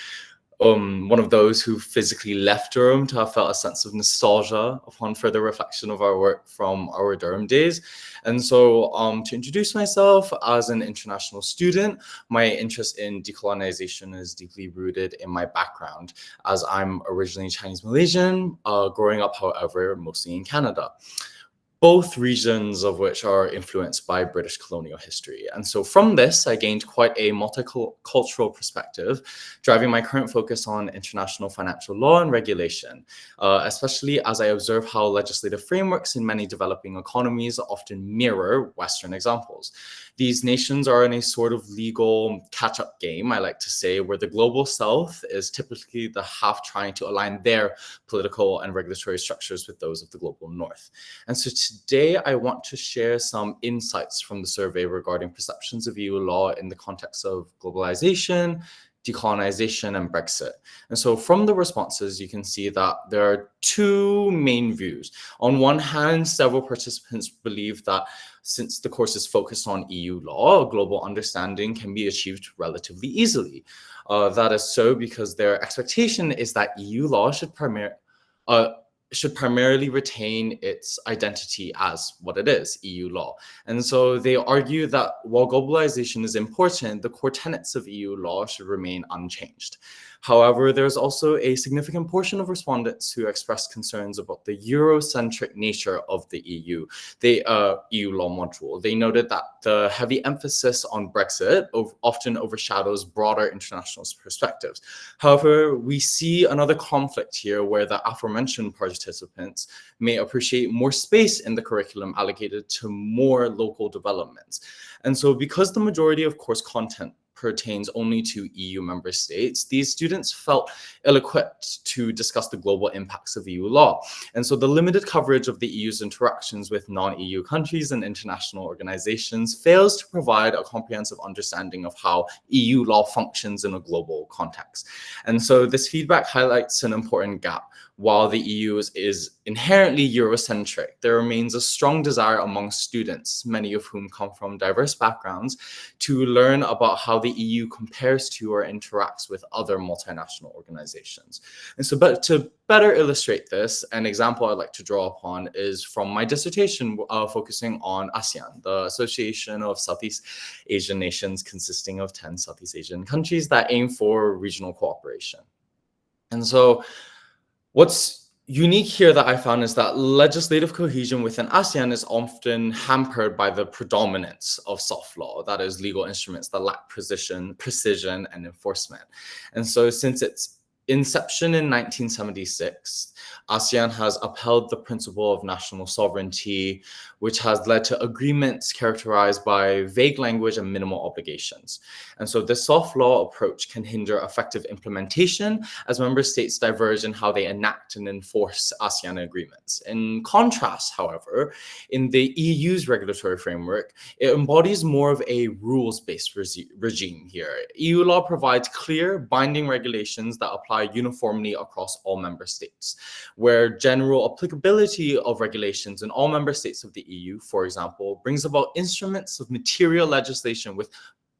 one of those who physically left Durham to have felt a sense of nostalgia upon further reflection of our work from our Durham days. And so to introduce myself, as an international student, my interest in decolonization is deeply rooted in my background, as I'm originally Chinese Malaysian, growing up, however, mostly in Canada, both regions of which are influenced by British colonial history. And so from this, I gained quite a multicultural perspective, driving my current focus on international financial law and regulation, especially as I observe how legislative frameworks in many developing economies often mirror Western examples. These nations are in a sort of legal catch-up game, I like to say, where the global South is typically the half trying to align their political and regulatory structures with those of the global North. And so today I want to share some insights from the survey regarding perceptions of EU law in the context of globalization, decolonization, and Brexit. And so from the responses, you can see that there are two main views. On one hand, several participants believe that since the course is focused on EU law, a global understanding can be achieved relatively easily. That is so because their expectation is that EU law should primarily retain its identity as what it is, EU law. And so they argue that while globalization is important, the core tenets of EU law should remain unchanged. However, there's also a significant portion of respondents who expressed concerns about the Eurocentric nature of the EU law module. They noted that the heavy emphasis on Brexit often overshadows broader international perspectives. However, we see another conflict here where the aforementioned participants may appreciate more space in the curriculum allocated to more local developments. And so because the majority of course content pertains only to EU member states, these students felt ill-equipped to discuss the global impacts of EU law. And so the limited coverage of the EU's interactions with non-EU countries and international organizations fails to provide a comprehensive understanding of how EU law functions in a global context. And so this feedback highlights an important gap. While the EU is inherently Eurocentric, there remains a strong desire among students, many of whom come from diverse backgrounds, to learn about how the EU compares to or interacts with other multinational organizations. And so, but to better illustrate this, an example I'd like to draw upon is from my dissertation focusing on ASEAN, the Association of Southeast Asian Nations consisting of 10 Southeast Asian countries that aim for regional cooperation. And so what's unique here that I found is that legislative cohesion within ASEAN is often hampered by the predominance of soft law, that is, legal instruments that lack precision and enforcement. And so since its inception in 1976, ASEAN has upheld the principle of national sovereignty, which has led to agreements characterized by vague language and minimal obligations. And so this soft law approach can hinder effective implementation as member states diverge in how they enact and enforce ASEAN agreements. In contrast, however, in the EU's regulatory framework, it embodies more of a rules-based regime here. EU law provides clear, binding regulations that apply uniformly across all member states, where general applicability of regulations in all member states of the EU, for example, brings about instruments of material legislation with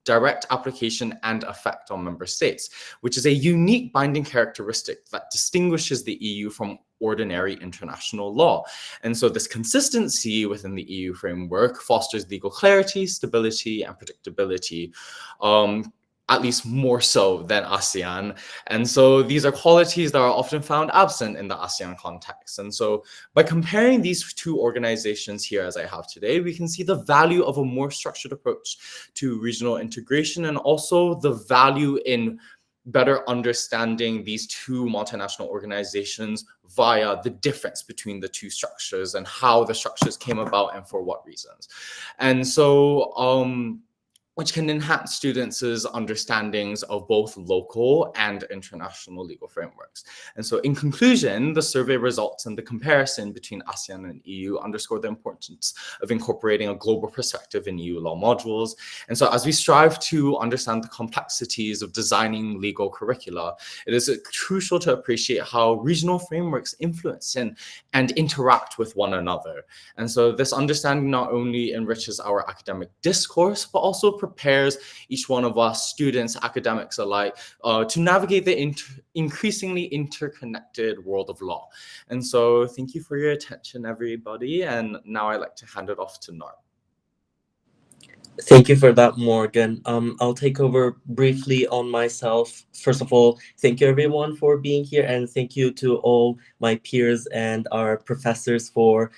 direct application and effect on member states, which is a unique binding characteristic that distinguishes the EU from ordinary international law. And so this consistency within the EU framework fosters legal clarity, stability, and predictability, at least more so than ASEAN. And so these are qualities that are often found absent in the ASEAN context. And so by comparing these two organizations here as I have today, we can see the value of a more structured approach to regional integration and also the value in better understanding these two multinational organizations via the difference between the two structures and how the structures came about and for what reasons. And so, which can enhance students' understandings of both local and international legal frameworks. And so in conclusion, the survey results and the comparison between ASEAN and EU underscore the importance of incorporating a global perspective in EU law modules. And so as we strive to understand the complexities of designing legal curricula, it is crucial to appreciate how regional frameworks influence and interact with one another. And so this understanding not only enriches our academic discourse, but also prepares each one of us, students, academics alike, to navigate the increasingly interconnected world of law. And so thank you for your attention, everybody. And now I'd like to hand it off to Nart. Thank you for that, Morgan. I'll take over briefly on myself. First of all, thank you everyone for being here, and thank you to all my peers and our professors for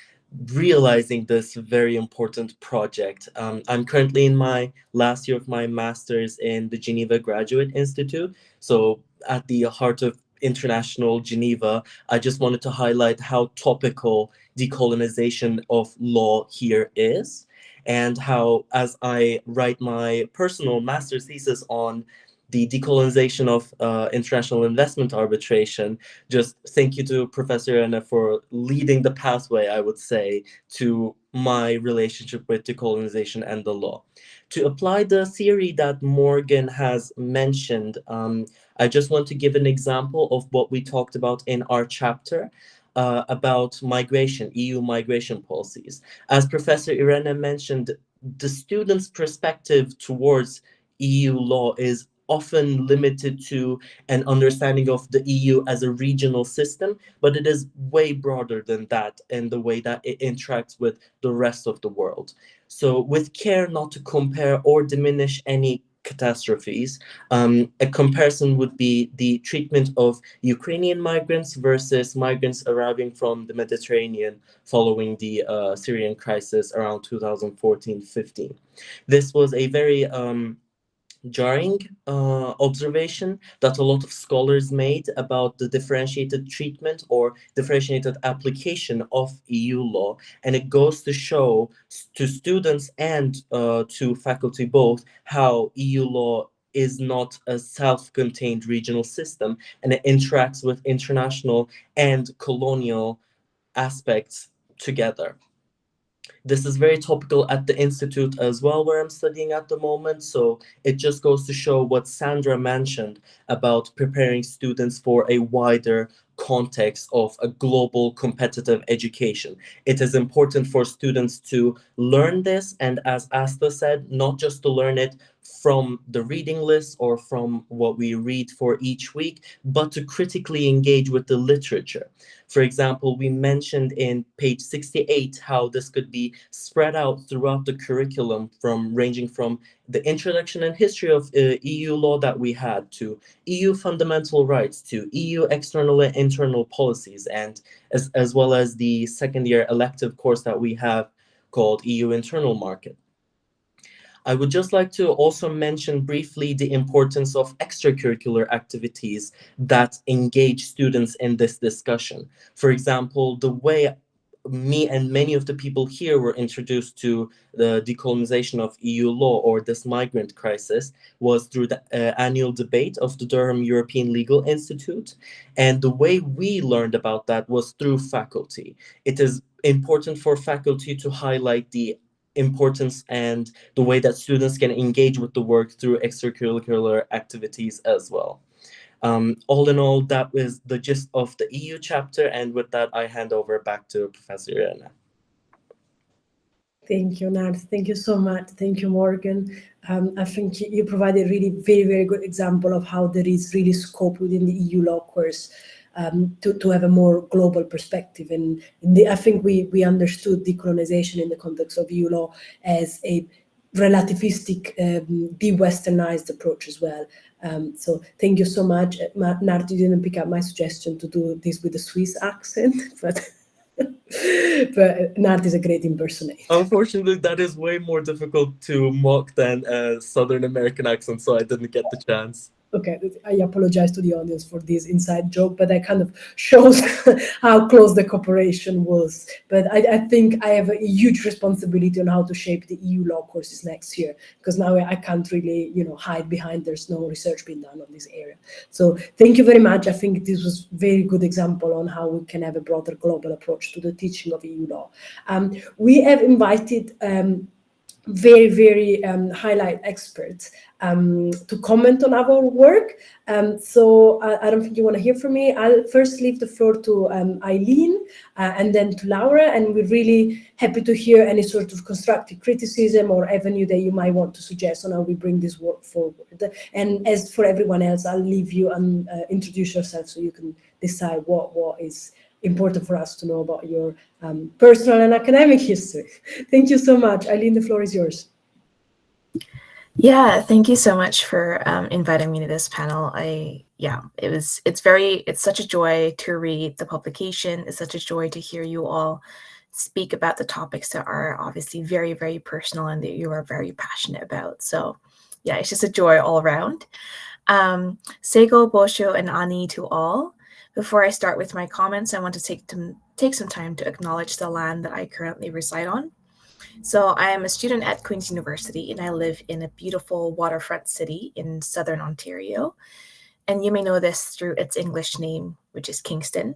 realizing this very important project. I'm currently in my last year of my master's in the Geneva Graduate Institute. So at the heart of international Geneva, I just wanted to highlight how topical decolonization of law here is, and how, as I write my personal master's thesis on the decolonization of international investment arbitration, just thank you to Professor Anna for leading the pathway, I would say, to my relationship with decolonization and the law. To apply the theory that Morgan has mentioned, I just want to give an example of what we talked about in our chapter about migration, EU migration policies. As Professor Irene mentioned, the student's perspective towards EU law is often limited to an understanding of the EU as a regional system, but it is way broader than that in the way that it interacts with the rest of the world. So with care not to compare or diminish any catastrophes, a comparison would be the treatment of Ukrainian migrants versus migrants arriving from the Mediterranean following the Syrian crisis around 2014-15. This was a very jarring observation that a lot of scholars made about the differentiated treatment or differentiated application of EU law. And it goes to show to students and to faculty both how EU law is not a self-contained regional system, and it interacts with international and colonial aspects together. This is very topical at the Institute as well, where I'm studying at the moment. So it just goes to show what Sandra mentioned about preparing students for a wider context of a global competitive education. It is important for students to learn this, and as Asta said, not just to learn it from the reading list or from what we read for each week, but to critically engage with the literature. For example, we mentioned in page 68 how this could be spread out throughout the curriculum, from ranging from the introduction and history of EU law that we had, to EU fundamental rights, to EU external and internal policies, and as well as the second year elective course that we have called EU internal market. I would just like to also mention briefly the importance of extracurricular activities that engage students in this discussion. For example, the way me and many of the people here were introduced to the decolonization of EU law or this migrant crisis was through the annual debate of the Durham European Legal Institute. And the way we learned about that was through faculty. It is important for faculty to highlight the importance and the way that students can engage with the work through extracurricular activities as well. All in all, that is the gist of the EU chapter, and with that, I hand over back to Professor Irena. Thank you, Nat. Thank you so much. Thank you, Morgan. I think you provided really very, very good example of how there is really scope within the EU law course to have a more global perspective. And I think we understood decolonization in the context of EU law as a relativistic, de-Westernized approach as well. So thank you so much. Nat, you didn't pick up my suggestion to do this with a Swiss accent, but Nat is a great impersonator. Unfortunately, that is way more difficult to mock than a Southern American accent, so I didn't get the chance. Okay, I apologize to the audience for this inside joke, but that kind of shows how close the cooperation was. But I think I have a huge responsibility on how to shape the EU law courses next year, because now I can't really, hide behind there's no research being done on this area. So thank you very much. I think this was a very good example on how we can have a broader global approach to the teaching of EU law. We have invited very, very highlight experts to comment on our work. So I don't think you want to hear from me. I'll first leave the floor to Eileen and then to Laura, and we're really happy to hear any sort of constructive criticism or avenue that you might want to suggest on how we bring this work forward. And as for everyone else, I'll leave you and introduce yourself so you can decide what is important for us to know about your personal and academic history. Thank you so much. Eileen, the floor is yours. Yeah, thank you so much for inviting me to this panel. It's such a joy to read the publication. It's such a joy to hear you all speak about the topics that are obviously very, very personal and that you are very passionate about. So yeah, it's just a joy all around. Sego, Bosho, and Ani to all. Before I start with my comments, I want to take some time to acknowledge the land that I currently reside on. So I am a student at Queen's University, and I live in a beautiful waterfront city in southern Ontario. And you may know this through its English name, which is Kingston.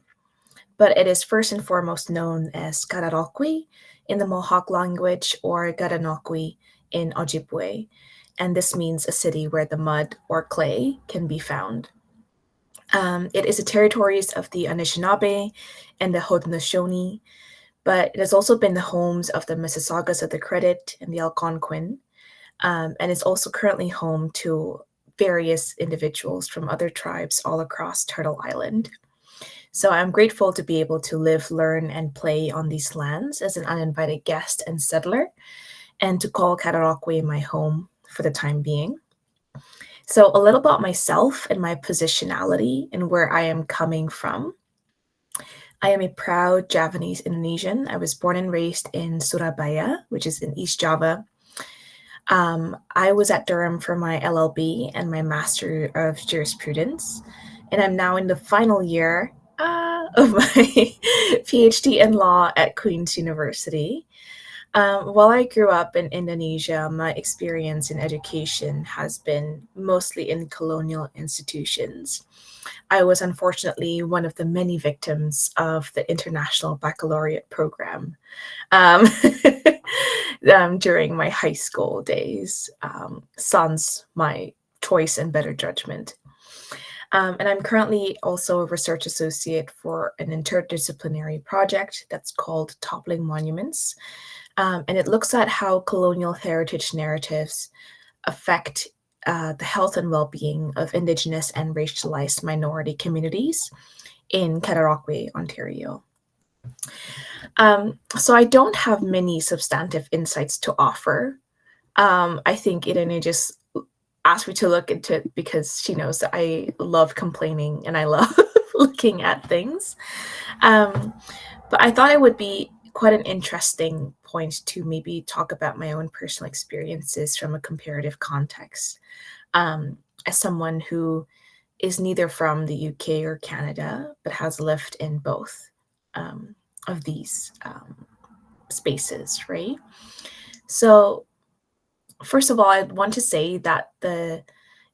But it is first and foremost known as Kadarokwi in the Mohawk language, or Garanokwi in Ojibwe. And this means a city where the mud or clay can be found. It is the territories of the Anishinaabe and the Haudenosaunee, but it has also been the homes of the Mississaugas of the Credit and the Algonquin, and is also currently home to various individuals from other tribes all across Turtle Island. So I'm grateful to be able to live, learn, and play on these lands as an uninvited guest and settler, and to call Kadarokwi my home for the time being. So a little about myself and my positionality and where I am coming from. I am a proud Javanese Indonesian. I was born and raised in Surabaya, which is in East Java. I was at Durham for my LLB and my Master of Jurisprudence, and I'm now in the final year of my PhD in law at Queen's University. While I grew up in Indonesia, my experience in education has been mostly in colonial institutions. I was unfortunately one of the many victims of the International Baccalaureate program um, during my high school days, sans my choice and better judgment. And I'm currently also a research associate for an interdisciplinary project that's called Toppling Monuments. And it looks at how colonial heritage narratives affect the health and well-being of Indigenous and racialized minority communities in Cataraqui, Ontario. So I don't have many substantive insights to offer. I think Irene just asked me to look into it because she knows that I love complaining and I love looking at things. But I thought it would be quite an interesting point to maybe talk about my own personal experiences from a comparative context. As someone who is neither from the UK or Canada, but has lived in both of these spaces, right? So, first of all, I want to say that the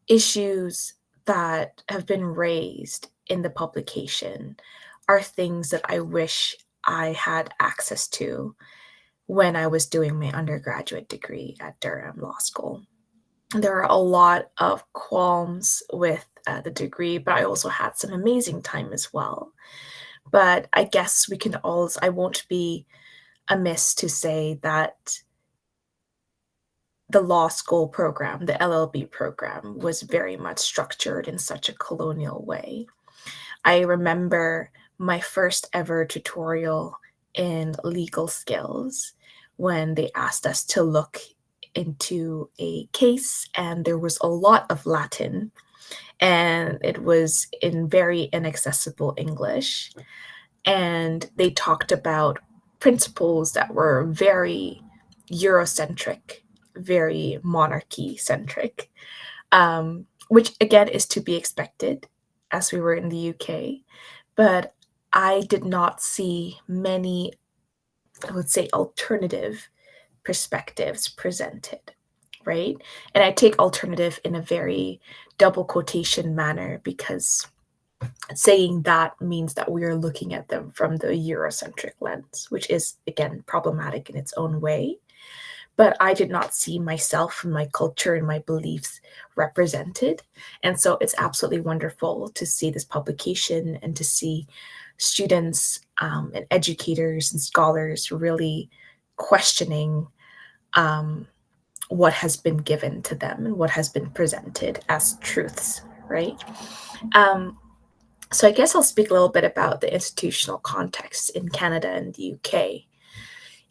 issues that have been raised in the publication are things that I wish I had access to when I was doing my undergraduate degree at Durham Law School. There are a lot of qualms with the degree, but I also had some amazing time as well. But I guess I won't be amiss to say that the law school program, the LLB program, was very much structured in such a colonial way. I remember my first ever tutorial in legal skills when they asked us to look into a case, and there was a lot of Latin, and it was in very inaccessible English. And they talked about principles that were very Eurocentric, very monarchy centric, which again is to be expected as we were in the UK. But I did not see many, I would say, alternative perspectives presented, right? And I take alternative in a very double quotation manner because saying that means that we are looking at them from the Eurocentric lens, which is, again, problematic in its own way. But I did not see myself and my culture and my beliefs represented. And so it's absolutely wonderful to see this publication and to see students and educators and scholars really questioning what has been given to them and what has been presented as truths, right? So I guess I'll speak a little bit about the institutional context in Canada and the UK.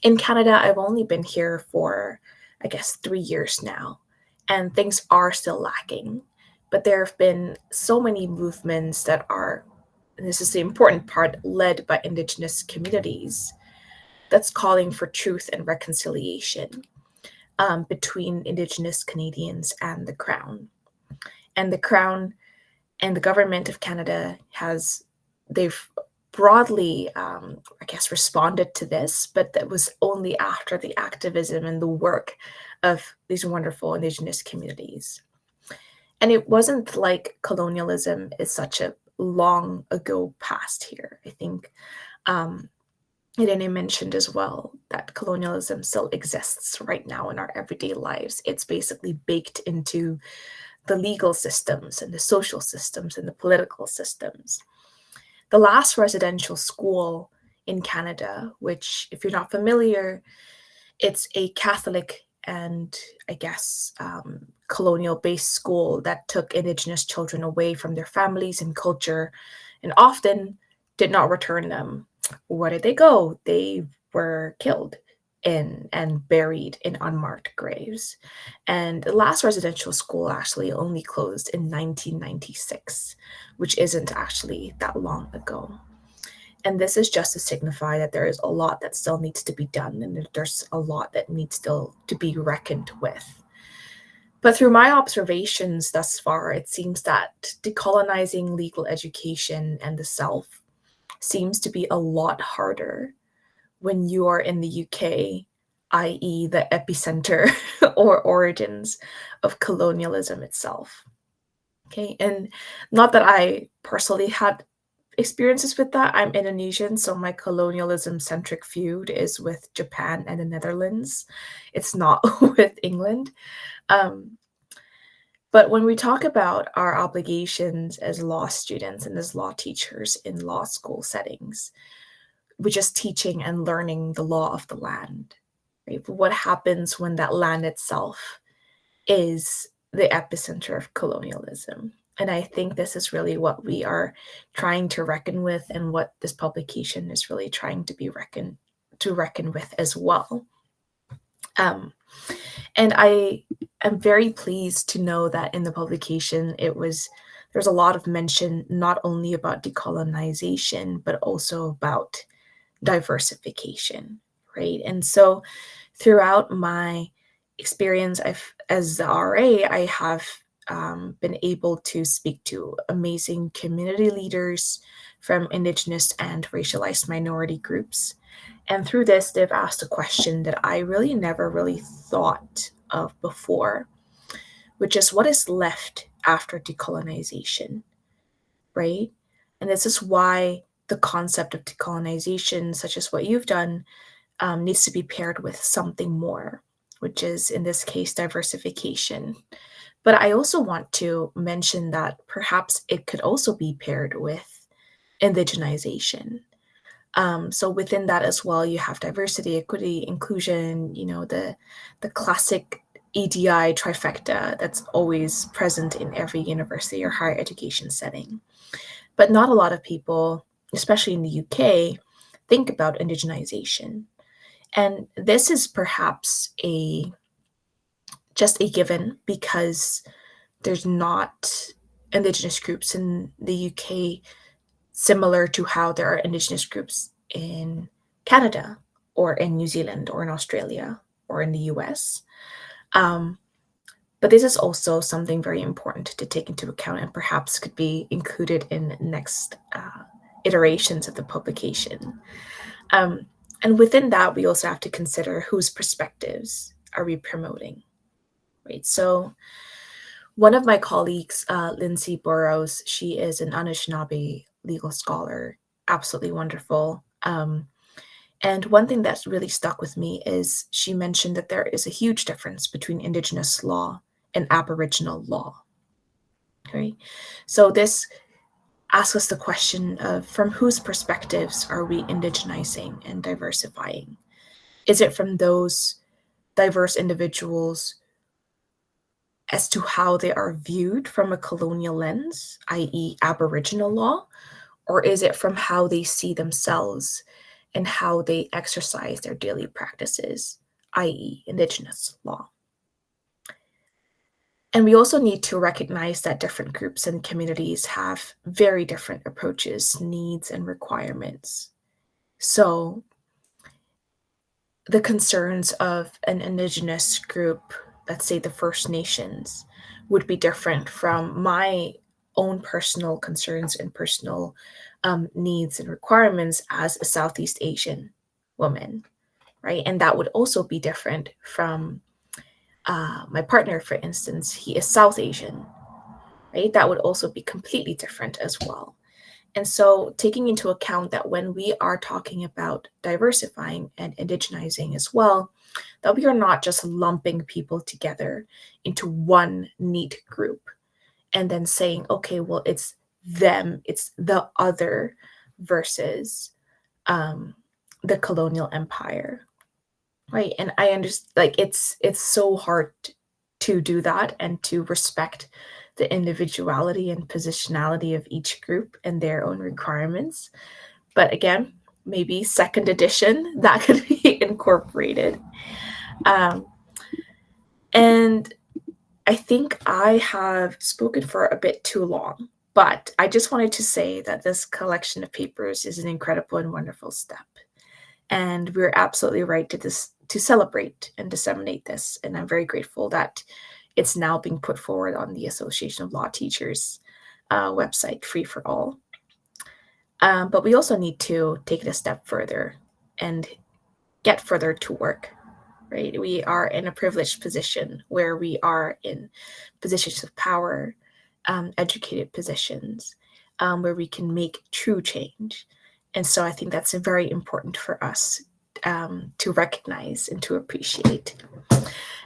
In Canada, I've only been here for, I guess, 3 years now, and things are still lacking. But there have been so many movements that are, and this is the important part, led by Indigenous communities that's calling for truth and reconciliation between Indigenous Canadians and the Crown. And the Crown and the government of Canada they've broadly, I guess, responded to this, but that was only after the activism and the work of these wonderful Indigenous communities. And it wasn't like colonialism is such a long ago past here. I think Irene mentioned as well that colonialism still exists right now in our everyday lives. It's basically baked into the legal systems and the social systems and the political systems. The last residential school in Canada, which, if you're not familiar, it's a Catholic and, I guess, colonial-based school that took Indigenous children away from their families and culture and often did not return them. Where did they go? They were killed and buried in unmarked graves. And the last residential school actually only closed in 1996, which isn't actually that long ago. And this is just to signify that there is a lot that still needs to be done and that there's a lot that needs still to be reckoned with. But through my observations thus far, it seems that decolonizing legal education and the self seems to be a lot harder when you are in the UK i.e. the epicenter or origins of colonialism itself. Okay, and not that I personally had experiences with that. I'm Indonesian, so my colonialism-centric feud is with Japan and the Netherlands. It's not with England. But when we talk about our obligations as law students and as law teachers in law school settings, we're just teaching and learning the law of the land, right? But what happens when that land itself is the epicenter of colonialism? And I think this is really what we are trying to reckon with, and what this publication is really trying to reckon with as well. And I am very pleased to know that in the publication, there's a lot of mention not only about decolonization, but also about diversification, right? And so throughout my experience as the RA, I have been able to speak to amazing community leaders from Indigenous and racialized minority groups. And through this, they've asked a question that I really never really thought of before, which is what is left after decolonization, right? And this is why the concept of decolonization, such as what you've done, needs to be paired with something more, which is, in this case, diversification. But I also want to mention that perhaps it could also be paired with indigenization. So within that as well, you have diversity, equity, inclusion, the classic EDI trifecta that's always present in every university or higher education setting. But not a lot of people, especially in the UK, think about indigenization. And this is perhaps just a given because there's not Indigenous groups in the UK similar to how there are Indigenous groups in Canada or in New Zealand or in Australia or in the US. But this is also something very important to take into account, and perhaps could be included in next iterations of the publication. And within that, we also have to consider whose perspectives are we promoting, right? So one of my colleagues, Lindsay Burrows, she is an Anishinaabe legal scholar, absolutely wonderful. And one thing that's really stuck with me is she mentioned that there is a huge difference between Indigenous law and Aboriginal law. Okay, so this asks us the question of, from whose perspectives are we indigenizing and diversifying? Is it from those diverse individuals as to how they are viewed from a colonial lens, i.e. Aboriginal law, or is it from how they see themselves and how they exercise their daily practices, i.e. Indigenous law? And we also need to recognize that different groups and communities have very different approaches, needs, and requirements. So the concerns of an Indigenous group, let's say the First Nations, would be different from my own personal concerns and personal needs and requirements as a Southeast Asian woman, right? And that would also be different from my partner, for instance. He is South Asian, right? That would also be completely different as well. And so taking into account that when we are talking about diversifying and indigenizing as well, that we are not just lumping people together into one neat group and then saying, okay, well, it's them, it's the other versus the colonial empire, right? And I understand, like, it's so hard to do that and to respect the individuality and positionality of each group and their own requirements. But again, maybe second edition, that could be incorporated. And I think I have spoken for a bit too long, but I just wanted to say that this collection of papers is an incredible and wonderful step. And we're absolutely right to celebrate and disseminate this. And I'm very grateful that it's now being put forward on the Association of Law Teachers website, free for all. But we also need to take it a step further and get further to work right? We are in a privileged position where we are in positions of power, educated positions, where we can make true change. And so I think that's very important for us to recognize and to appreciate.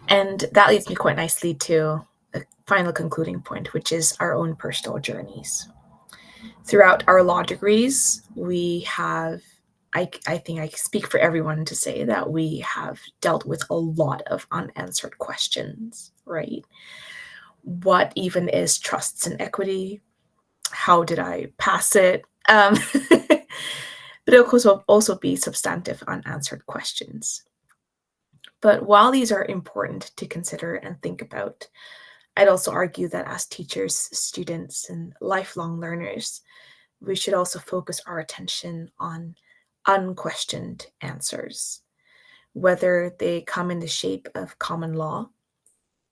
And that leads me quite nicely to a final concluding point, which is our own personal journeys. Throughout our law degrees, we have, I think I speak for everyone to say that we have dealt with a lot of unanswered questions, right? What even is trusts and equity? How did I pass it? But of course, will also be substantive unanswered questions. But while these are important to consider and think about, I'd also argue that as teachers, students, and lifelong learners, we should also focus our attention on unquestioned answers, whether they come in the shape of common law,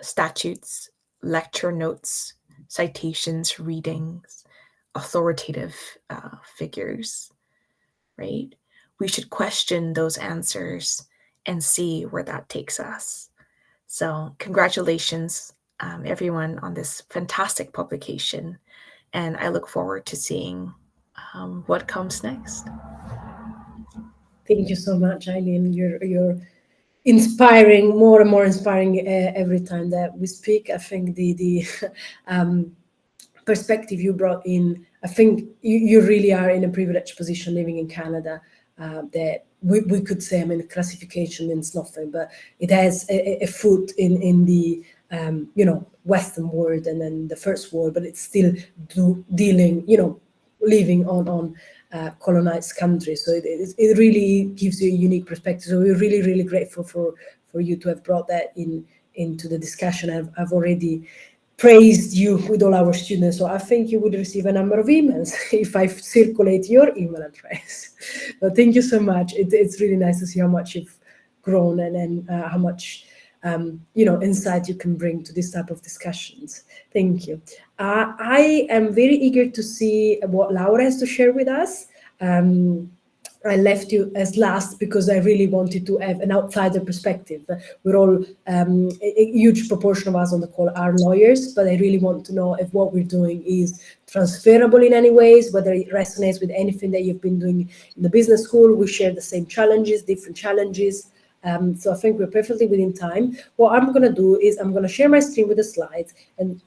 statutes, lecture notes, citations, readings, authoritative figures, right? We should question those answers and see where that takes us. So congratulations, everyone, on this fantastic publication. And I look forward to seeing what comes next. Thank you so much, Eileen. You're inspiring, more and more inspiring every time that we speak. I think the perspective you brought in, I think you really are in a privileged position living in Canada, that we could say, I mean, classification means nothing, but it has a foot in the Western world and then the first world, but it's still dealing, living on colonized countries. So it really gives you a unique perspective. So we're really, really grateful for you to have brought that into the discussion. I've already praised you with all our students, so I think you would receive a number of emails if I circulate your email address. But thank you so much. It's really nice to see how much you've grown and how much insight you can bring to this type of discussions. Thank you. I am very eager to see what Laura has to share with us. I left you as last because I really wanted to have an outsider perspective. We're all, a huge proportion of us on the call are lawyers, but I really want to know if what we're doing is transferable in any ways, whether it resonates with anything that you've been doing in the business school. We share the same challenges, different challenges. So I think we're perfectly within time. What I'm going to do is I'm going to share my screen with the slides. And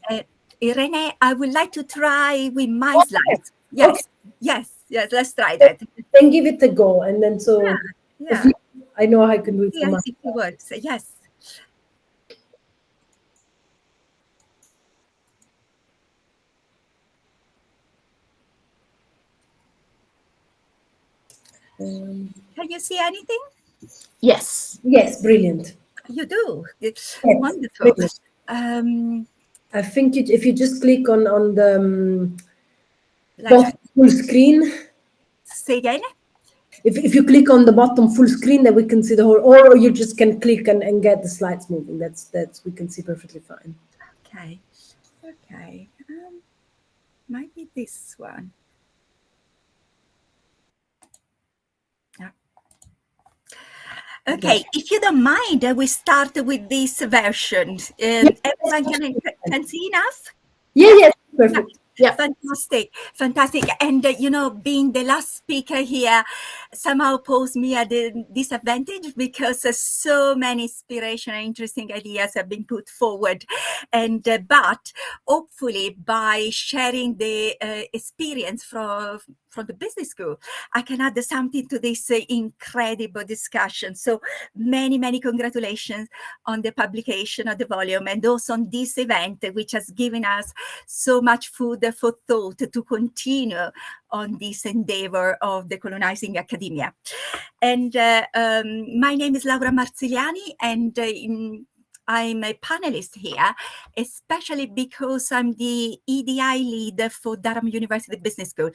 Irene, I would like to try with my okay. slides. Yes, Okay. yes, let's try that. Then give it a go. And then Yeah. I know I can do it for Yes, myself. it works. Yes. Can you see anything? Yes. Yes, brilliant. You do. It's Yes, wonderful. brilliant. I think if you just click on the Like, bottom full screen, say again? if you click on the bottom full screen, then we can see the whole, or you just can click and get the slides moving. That's we can see perfectly fine. Okay. Might be this one. Yeah. Okay, if you don't mind, we start with this version. Everyone can see enough? Yes, perfect. Yeah. Fantastic. And, being the last speaker here somehow posed me at a disadvantage because so many inspirational, interesting ideas have been put forward. And, but hopefully by sharing the experience from the business school, I can add something to this incredible discussion. So many congratulations on the publication of the volume and also on this event, which has given us so much food for thought to continue on this endeavor of decolonizing academia. And my name is Laura Marziliani, and I'm a panelist here, especially because I'm the EDI lead for Durham University Business School.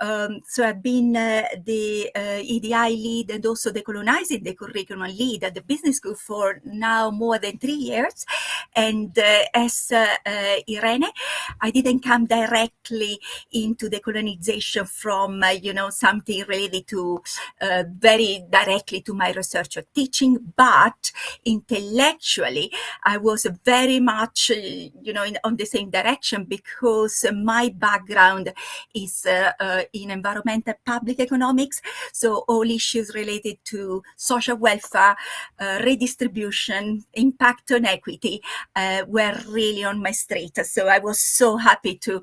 So I've been the EDI lead and also Decolonizing the Curriculum lead at the business school for now more than 3 years. And as Irene, I didn't come directly into decolonization from, something related to very directly to my research or teaching, but intellectually, I was very much, on the same direction because my background is in environmental public economics. So all issues related to social welfare, redistribution, impact on equity were really on my street. So I was so happy to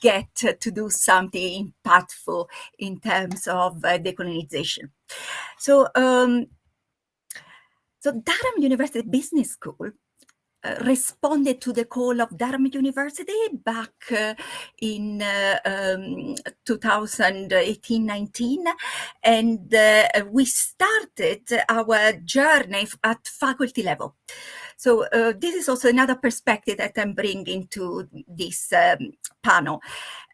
get to do something impactful in terms of decolonization. So Durham University Business School responded to the call of Durham University back in 2018-19, and we started our journey at faculty level. So this is also another perspective that I'm bringing to this panel.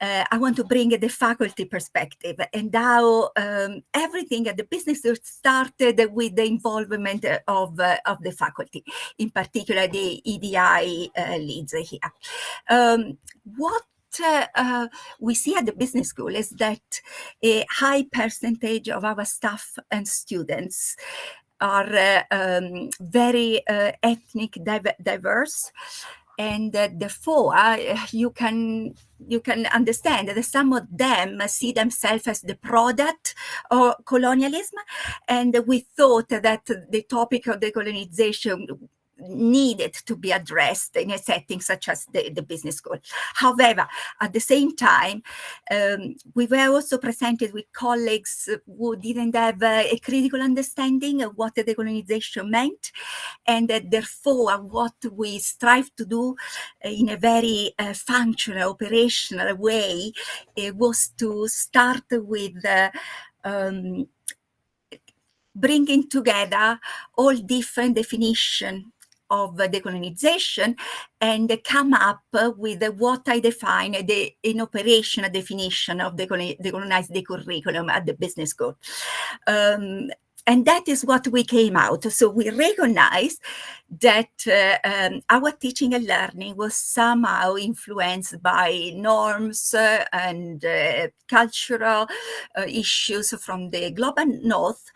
I want to bring the faculty perspective and how everything at the business started with the involvement of the faculty, in particular the EDI leads here. What we see at the business school is that a high percentage of our staff and students are very ethnic diverse, and therefore you can understand that some of them see themselves as the product of colonialism, and we thought that the topic of decolonization needed to be addressed in a setting such as the business school. However, at the same time, we were also presented with colleagues who didn't have a critical understanding of what the decolonization meant, and therefore what we strive to do in a very functional, operational way was to start with bringing together all different definitions of decolonization and come up with what I define an operational definition of decolonize the curriculum at the business school. And that is what we came out. So we recognized that our teaching and learning was somehow influenced by norms and cultural issues from the global north.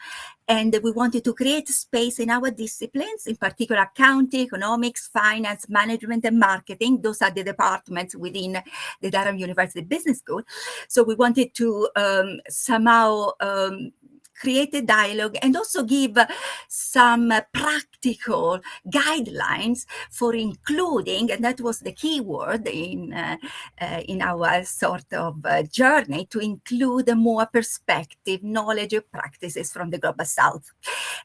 And we wanted to create space in our disciplines, in particular accounting, economics, finance, management, and marketing. Those are the departments within the Durham University Business School. So we wanted to somehow create a dialogue and also give some practical guidelines for including, and that was the key word in our sort of journey, to include more perspective, knowledge, and practices from the Global South.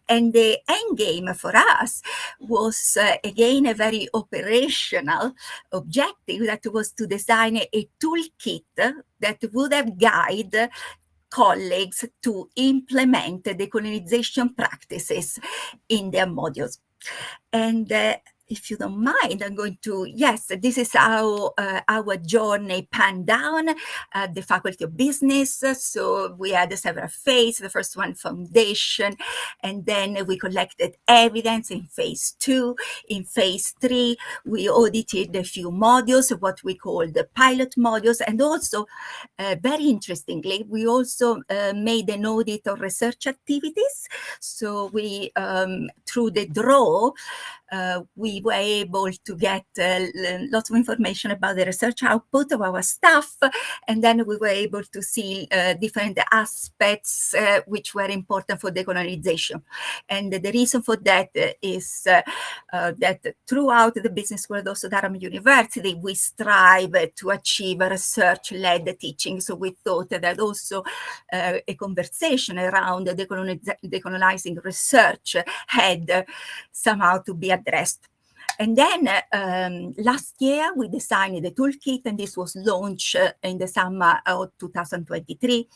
And the end game for us was, again, a very operational objective, that was to design a toolkit that would have guided colleagues to implement the decolonization practices in their modules. And if you don't mind, I'm going to, yes, this is how our journey panned down at the Faculty of Business. So we had several phases. The first one, foundation, and then we collected evidence in phase 2. In phase 3, we audited a few modules, what we call the pilot modules, and also, very interestingly, we also made an audit of research activities. So we, through the draw, we were able to get lots of information about the research output of our staff, and then we were able to see different aspects which were important for decolonization. And the reason for that is that throughout the business world, also Durham University, we strive to achieve a research-led teaching. So we thought that also a conversation around decolonizing research had somehow to be addressed. And then last year, we designed the toolkit, and this was launched in the summer of 2023,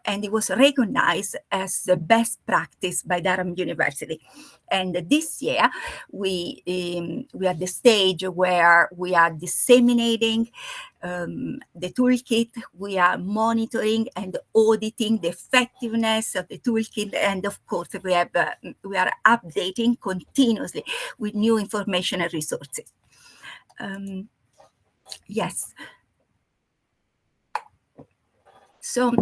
and it was recognized as the best practice by Durham University. And this year, we are at the stage where we are disseminating the toolkit. We are monitoring and auditing the effectiveness of the toolkit, and of course we are updating continuously with new information and resources. Yes. So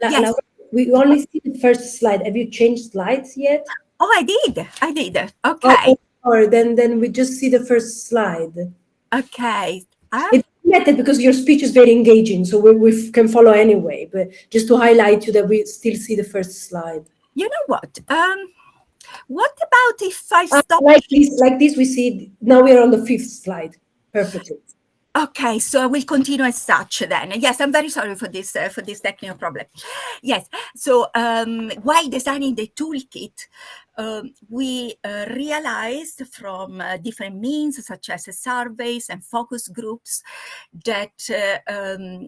yes. We only see the first slide. Have you changed slides yet? Oh, I did. Okay. Or then we just see the first slide. Okay. It's method because your speech is very engaging, so we can follow anyway. But just to highlight you that we still see the first slide. You know what? What about if I stop? Like this, we see now we are on the 5th slide. Perfectly. Okay, so I will continue as such then. Yes, I'm very sorry for this technical problem. Yes, so while designing the toolkit, we realized from different means such as surveys and focus groups that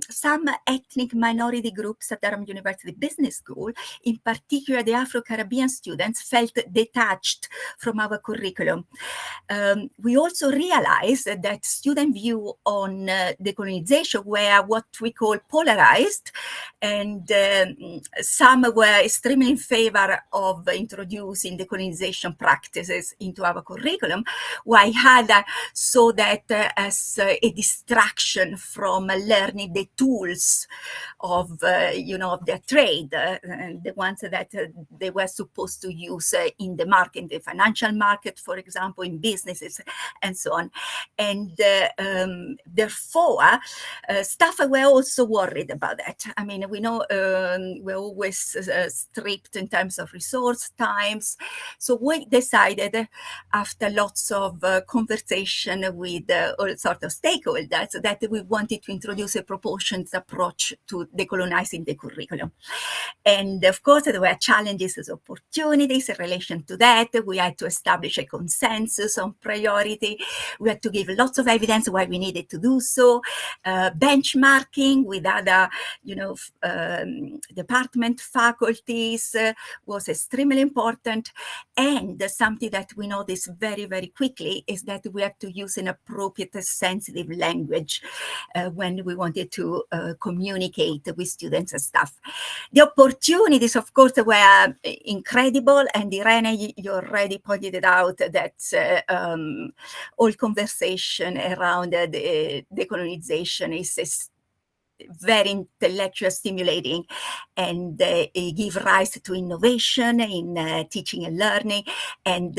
some ethnic minority groups at Durham University Business School, in particular the Afro-Caribbean students, felt detached from our curriculum. We also realized that student view on decolonization were what we call polarized, and some were extremely in favor of introducing decolonization practices into our curriculum, while others saw that as a distraction from learning the tools of their trade, the ones that they were supposed to use in the market, in the financial market, for example, in businesses, and so on. And therefore, staff were also worried about that. I mean, we know we're always strict in terms of resource times. So we decided, after lots of conversation with all sorts of stakeholders, that we wanted to introduce a proportioned approach to decolonizing the curriculum. And of course, there were challenges and opportunities in relation to that. We had to establish a consensus on priority. We had to give lots of evidence why we needed to do so. Benchmarking with other, department faculties was extremely important. And something that we noticed very, very quickly is that we had to use an appropriate sensitive language when we wanted to communicate with students and staff. The opportunities, of course, were incredible, and Irene, you already pointed it out that all conversation around the decolonization is very intellectual stimulating, and give rise to innovation in teaching and learning, and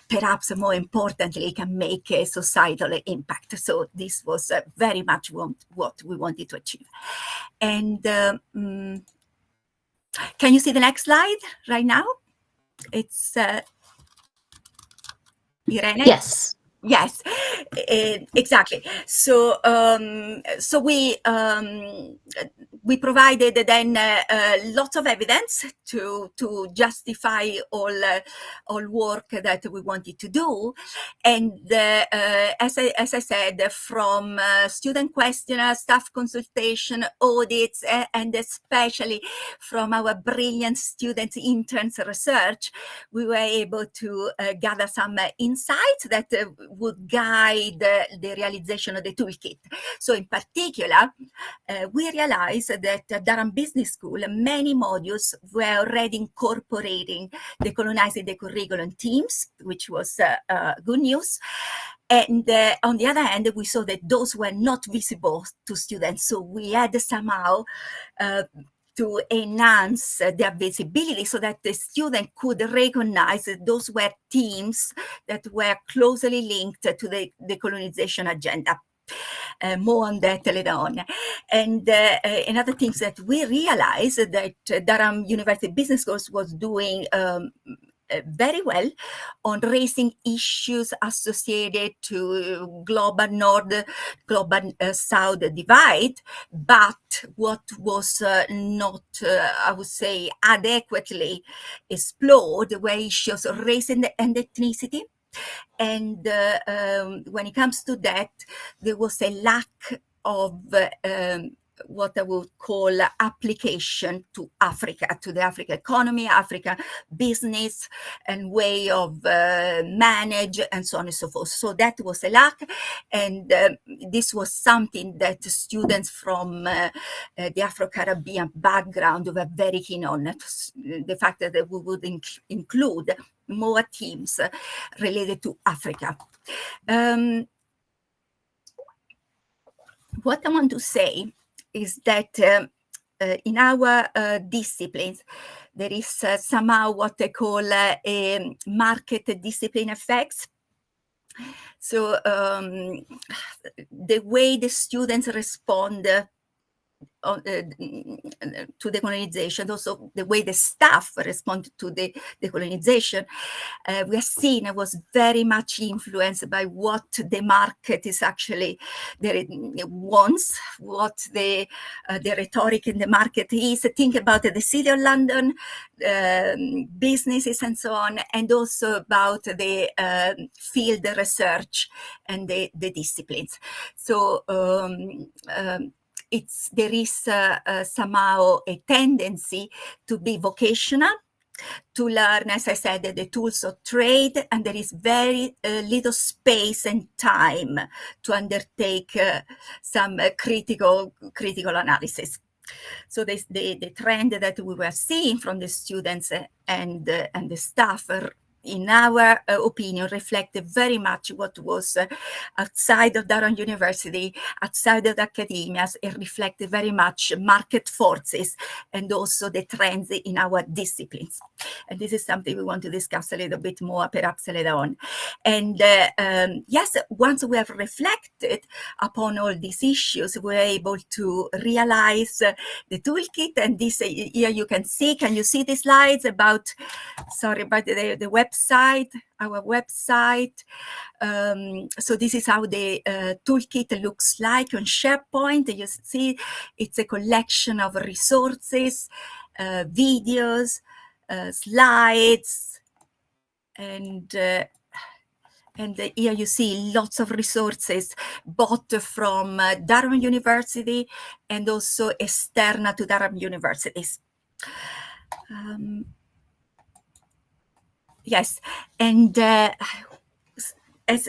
perhaps more importantly, can make a societal impact. So this was very much what we wanted to achieve. And can you see the next slide right now? It's Irene? Yes. Yes, exactly. So, so we provided then lots of evidence to justify all work that we wanted to do, and as I said, from student questionnaires, staff consultation, audits, and especially from our brilliant students, interns research, we were able to gather some insights that would guide the realization of the toolkit. So in particular, we realized that at Durham Business School, many modules were already incorporating decolonizing the curriculum themes, which was good news. And on the other hand, we saw that those were not visible to students. So we had somehow to enhance their visibility so that the student could recognize that those were themes that were closely linked to the decolonization agenda. More on that later on. And another thing that we realized that Durham University Business School was doing very well on raising issues associated to global north, global south divide, but what was not, I would say, adequately explored were issues of race and ethnicity. And when it comes to that, there was a lack of what I would call application to Africa, to the African economy, African business, and way of manage, and so on and so forth. So that was a lack, and this was something that students from the Afro-Caribbean background were very keen on, the fact that we would include more teams related to Africa. What I want to say is that in our disciplines, there is somehow what they call a market discipline effects. So the way the students respond to decolonization, also the way the staff respond to the decolonization, we have seen it was very much influenced by what the market is actually wants, what the rhetoric in the market is. Think about the City of London, businesses and so on, and also about the field research and the disciplines. So there is somehow a tendency to be vocational, to learn, as I said, the tools of trade, and there is very little space and time to undertake some critical analysis. So the trend that we were seeing from the students and the staff, in our opinion, reflected very much what was outside of Durham University, outside of academia. It reflected very much market forces and also the trends in our disciplines. And this is something we want to discuss a little bit more, perhaps later on. And yes, once we have reflected upon all these issues, we're able to realize the toolkit. And this here you can see, can you see the slides about, sorry, about the website, our website. So this is how the toolkit looks like on SharePoint. You see, it's a collection of resources, videos, slides, and here you see lots of resources, both from Durham University and also external to Durham universities. Yes, and as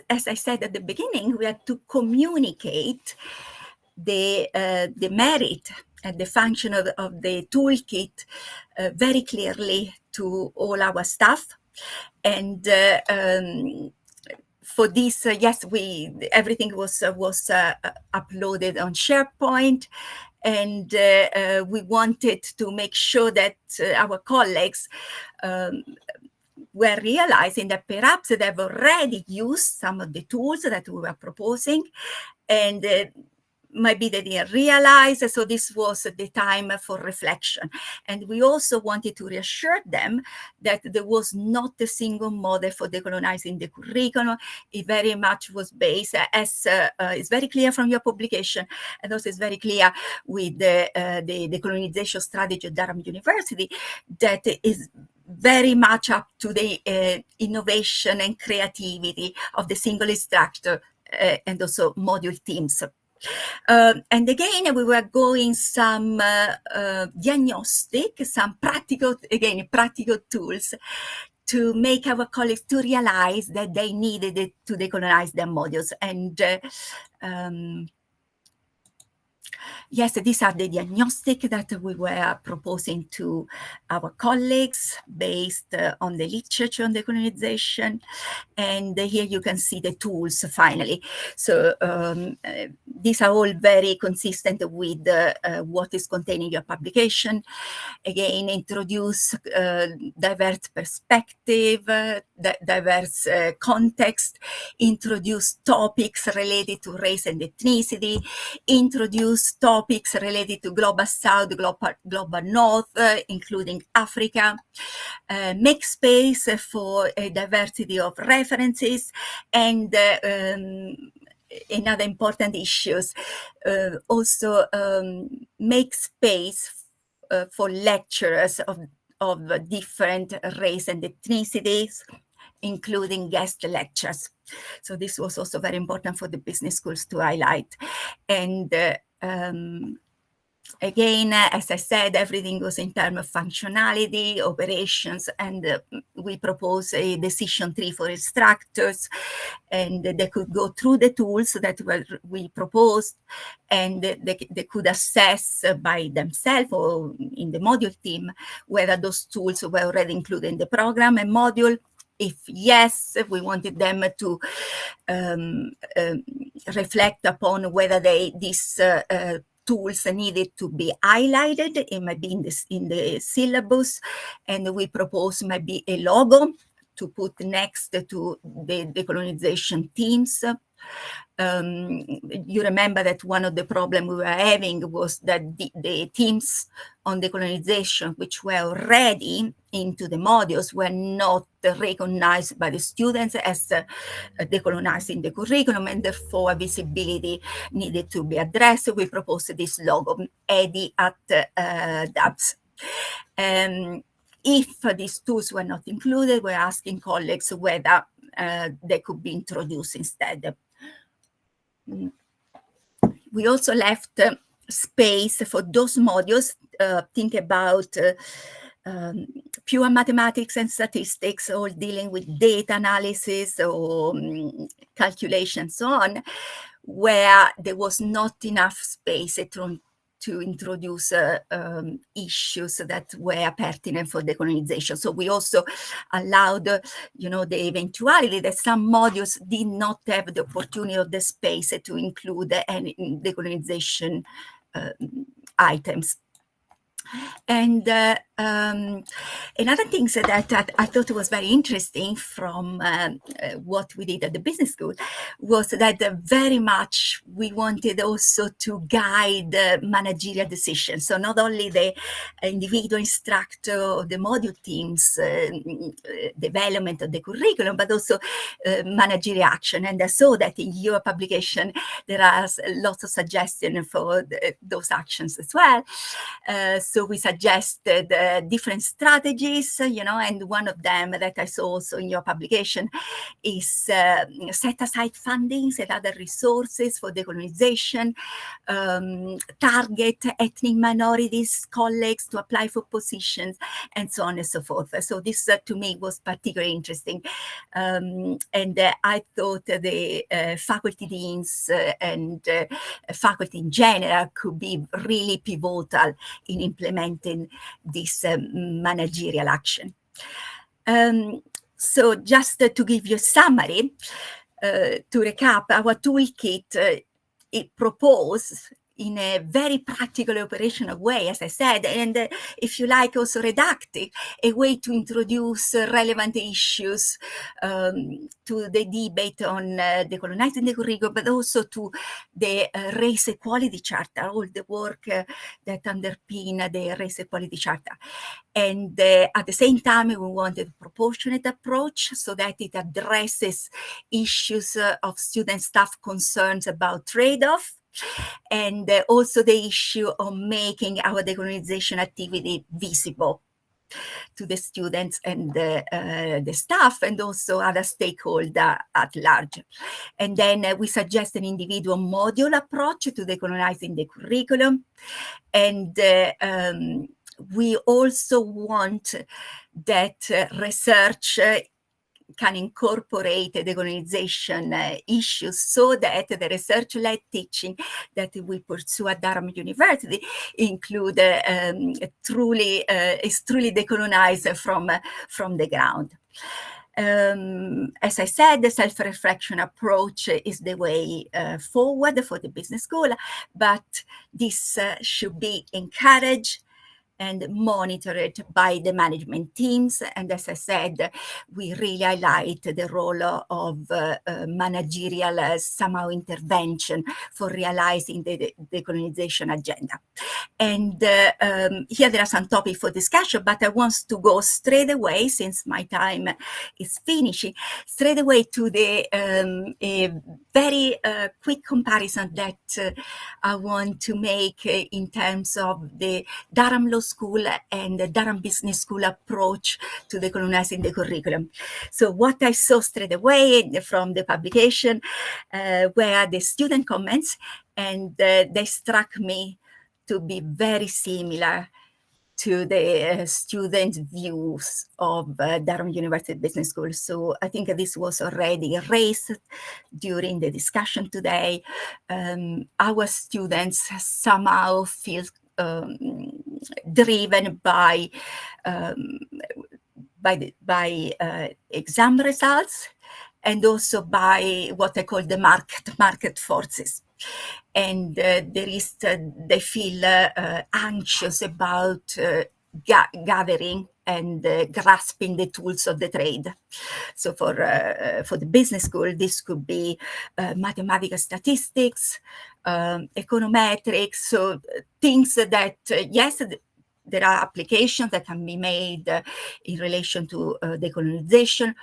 I said at the beginning, we had to communicate the merit and the function of the toolkit very clearly to all our staff. And for this, yes, everything was uploaded on SharePoint, and we wanted to make sure that our colleagues were realizing that perhaps they've already used some of the tools that we were proposing, and maybe they didn't realize. So this was the time for reflection. And we also wanted to reassure them that there was not a single model for decolonizing the curriculum. It very much was based, as is very clear from your publication, and also it's very clear with the decolonization strategy at Durham University, that is very much up to the innovation and creativity of the single instructor and also module teams. And again, we were going some diagnostic, some practical tools to make our colleagues to realize that they needed to decolonize their modules. And yes, these are the diagnostic that we were proposing to our colleagues based on the literature on decolonization. And here you can see the tools finally. So these are all very consistent with what is contained in your publication. Again, introduce diverse perspective, diverse context, introduce topics related to race and ethnicity, introduce topics related to global south, global north, including Africa, make space for a diversity of references, and another important issues, also make space for lecturers of different race and ethnicities, including guest lectures. So this was also very important for the business schools to highlight. And Again, as I said, everything was in terms of functionality, operations, and we propose a decision tree for instructors, and they could go through the tools that we proposed, and they could assess by themselves or in the module team whether those tools were already included in the program and module. If yes, we wanted them to reflect upon whether these tools needed to be highlighted. It might be in the syllabus, and we propose maybe a logo to put next to the decolonization themes. You remember that one of the problems we were having was that the themes on decolonization, which were already into the modules, were not recognized by the students as decolonizing the curriculum, and therefore visibility needed to be addressed. We proposed this logo, EDI at DABS. If these tools were not included, we're asking colleagues whether they could be introduced instead. We also left space for those modules. Think about pure mathematics and statistics, or dealing with data analysis or calculation, so on, where there was not enough space to introduce issues that were pertinent for decolonization. So we also allowed, the eventuality that some modules did not have the opportunity of the space to include any decolonization items. And another thing that I thought was very interesting from what we did at the business school was that very much we wanted also to guide managerial decisions. So not only the individual instructor or the module teams development of the curriculum, but also managerial action. And I saw that in your publication there are lots of suggestions for those actions as well. So we suggested different strategies, and one of them that I saw also in your publication is set aside fundings and other resources for decolonization, target ethnic minorities, colleagues to apply for positions, and so on and so forth. So this to me was particularly interesting. And I thought the faculty deans and faculty in general could be really pivotal in implementing this managerial action. So just to give you a summary, to recap, our toolkit, it proposes in a very practical, operational way, as I said, and if you like, also redacted, a way to introduce relevant issues to the debate on decolonizing the curriculum, but also to the Race Equality Charter, all the work that underpin the Race Equality Charter. And at the same time, we wanted a proportionate approach so that it addresses issues of student staff concerns about trade-off, and also the issue of making our decolonization activity visible to the students and the staff, and also other stakeholders at large. And then we suggest an individual module approach to decolonizing the curriculum. And we also want that research can incorporate the decolonization issues, so that the research-led teaching that we pursue at Durham University include is truly decolonized from the ground. As I said, the self-reflection approach is the way forward for the business school, but this should be encouraged and monitored by the management teams. And as I said, we really highlight the role of managerial somehow intervention for realizing the decolonization agenda. And here there are some topics for discussion, but I want to go straight away, since my time is finishing, straight away to the a very quick comparison that I want to make in terms of the Durham Law School and the Durham Business School approach to decolonizing the curriculum. So what I saw straight away from the publication were the student comments, and they struck me to be very similar to the student views of Durham University Business School. So I think this was already raised during the discussion today. Our students somehow feel driven by exam results, and also by what I call the market forces. And they feel anxious about gathering and grasping the tools of the trade. So for the business school, this could be mathematical statistics, econometrics, so things that, yes, there are applications that can be made in relation to decolonization,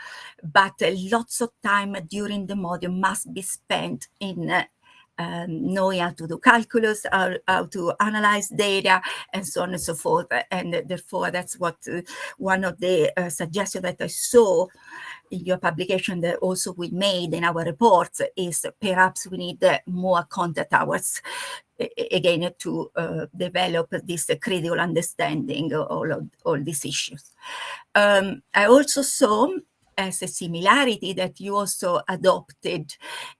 but lots of time during the module must be spent in knowing how to do calculus, how to analyze data, and so on and so forth. And therefore, that's what one of the suggestions that I saw in your publication that also we made in our reports is perhaps we need more contact hours, again, to develop this critical understanding of all these issues. I also saw as a similarity that you also adopted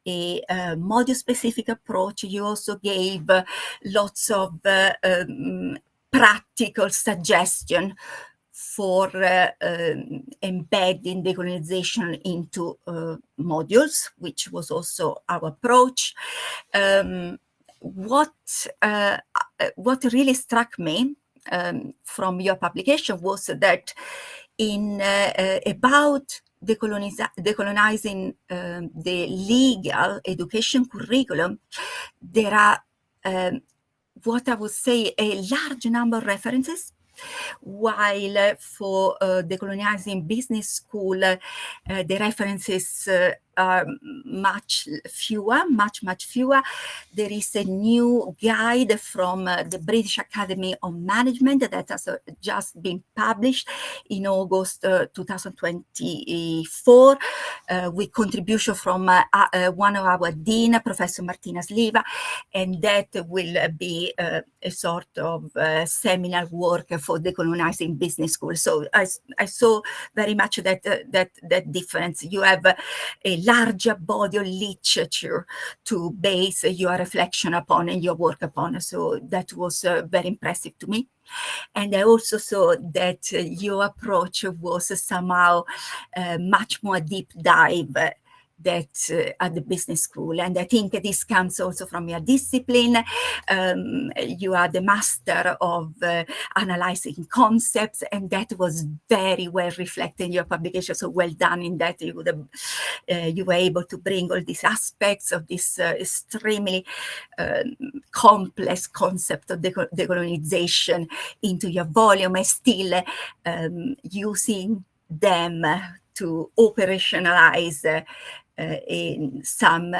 a module-specific approach. You also gave lots of practical suggestions for embedding decolonization into modules, which was also our approach. What really struck me from your publication was that in about decolonizing the legal education curriculum, there are what I would say a large number of references, while for decolonizing business school, the references are much fewer. There is a new guide from the British Academy of Management that has just been published in August 2024 with contribution from one of our dean, Professor Martina Sliva, and that will be a sort of seminal work for decolonizing business school. So I saw very much that difference. You have a larger body of literature to base your reflection upon and your work upon. So that was very impressive to me. And I also saw that your approach was somehow much more deep dive that at the business school. And I think this comes also from your discipline. You are the master of analyzing concepts, and that was very well reflected in your publication. So well done in that you were able to bring all these aspects of this extremely complex concept of decolonization into your volume, and still using them to operationalize in some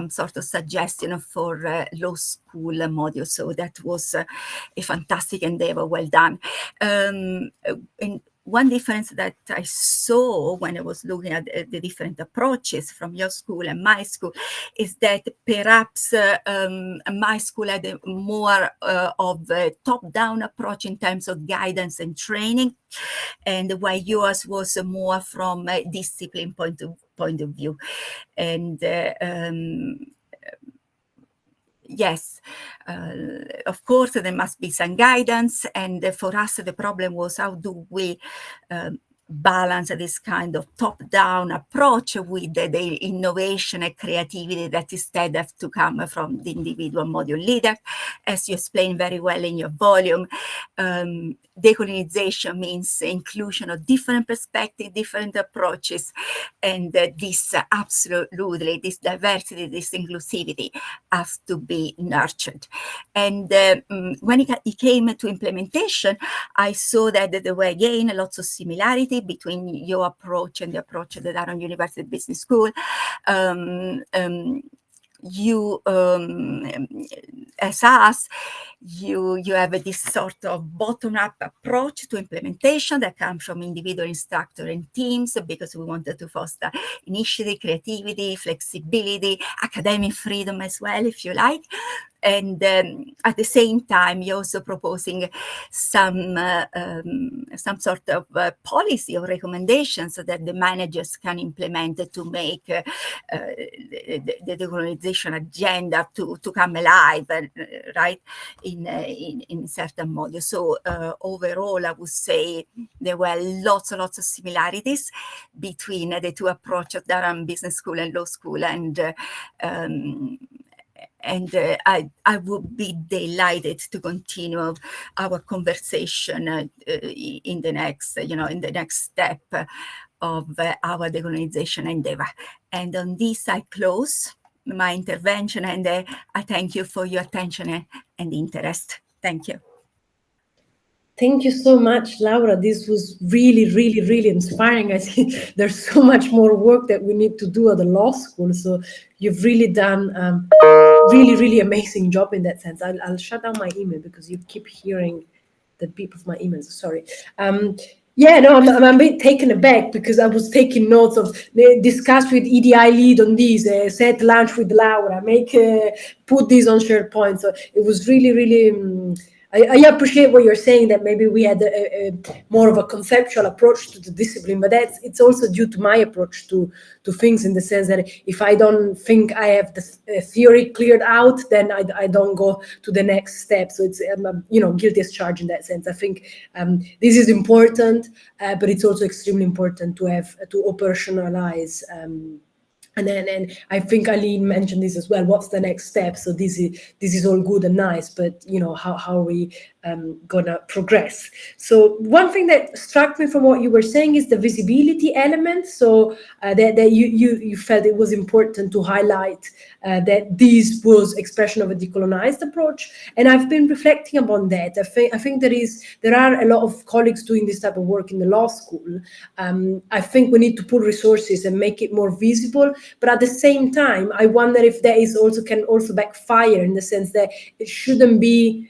sort of suggestion for law school modules. So that was a fantastic endeavor. Well done. And one difference that I saw when I was looking at the different approaches from your school and my school is that perhaps my school had a more of a top-down approach in terms of guidance and training, and while yours was more from a discipline point of view. And yes, of course, there must be some guidance. And for us, the problem was how do we balance this kind of top-down approach with the innovation and creativity that instead have to come from the individual module leader. As you explained very well in your volume, decolonization means inclusion of different perspectives, different approaches, and this absolutely, this diversity, this inclusivity has to be nurtured. And when it came to implementation, I saw that there were again lots of similarity between your approach and the approach of the Durham University Business School. You, as us, you have this sort of bottom-up approach to implementation that comes from individual instructor and teams, because we wanted to foster initiative, creativity, flexibility, academic freedom as well, if you like. And at the same time, you're also proposing some sort of policy or recommendations so that the managers can implement to make the decolonization agenda to come alive, right, in certain mode. So overall, I would say there were lots of similarities between the two approaches, Durham Business School and Law School, and I would be delighted to continue our conversation in the next step of our decolonization endeavor. And on this, I close my intervention, and I thank you for your attention and interest. Thank you. Thank you so much, Laura. This was really, really, really inspiring. I think there's so much more work that we need to do at the law school. So you've really done really, really amazing job in that sense. I'll shut down my email because you keep hearing the beep of my emails. Sorry. Yeah, no, I'm a bit taken aback because I was taking notes of discuss with EDI lead on this, set lunch with Laura, put this on SharePoint. So it was really, really. I appreciate what you're saying, that maybe we had a more of a conceptual approach to the discipline, but it's also due to my approach to things, in the sense that if I don't think I have the theory cleared out, then I don't go to the next step. So it's guilty as charged in that sense. I think this is important, but it's also extremely important to have to operationalize. And I think Aline mentioned this as well. What's the next step? So this is all good and nice, but how are we gonna progress? So one thing that struck me from what you were saying is the visibility element. So that you felt it was important to highlight that this was expression of a decolonized approach. And I've been reflecting upon that. I think there are a lot of colleagues doing this type of work in the law school. I think we need to pull resources and make it more visible. But at the same time, I wonder if that can also backfire, in the sense that it shouldn't be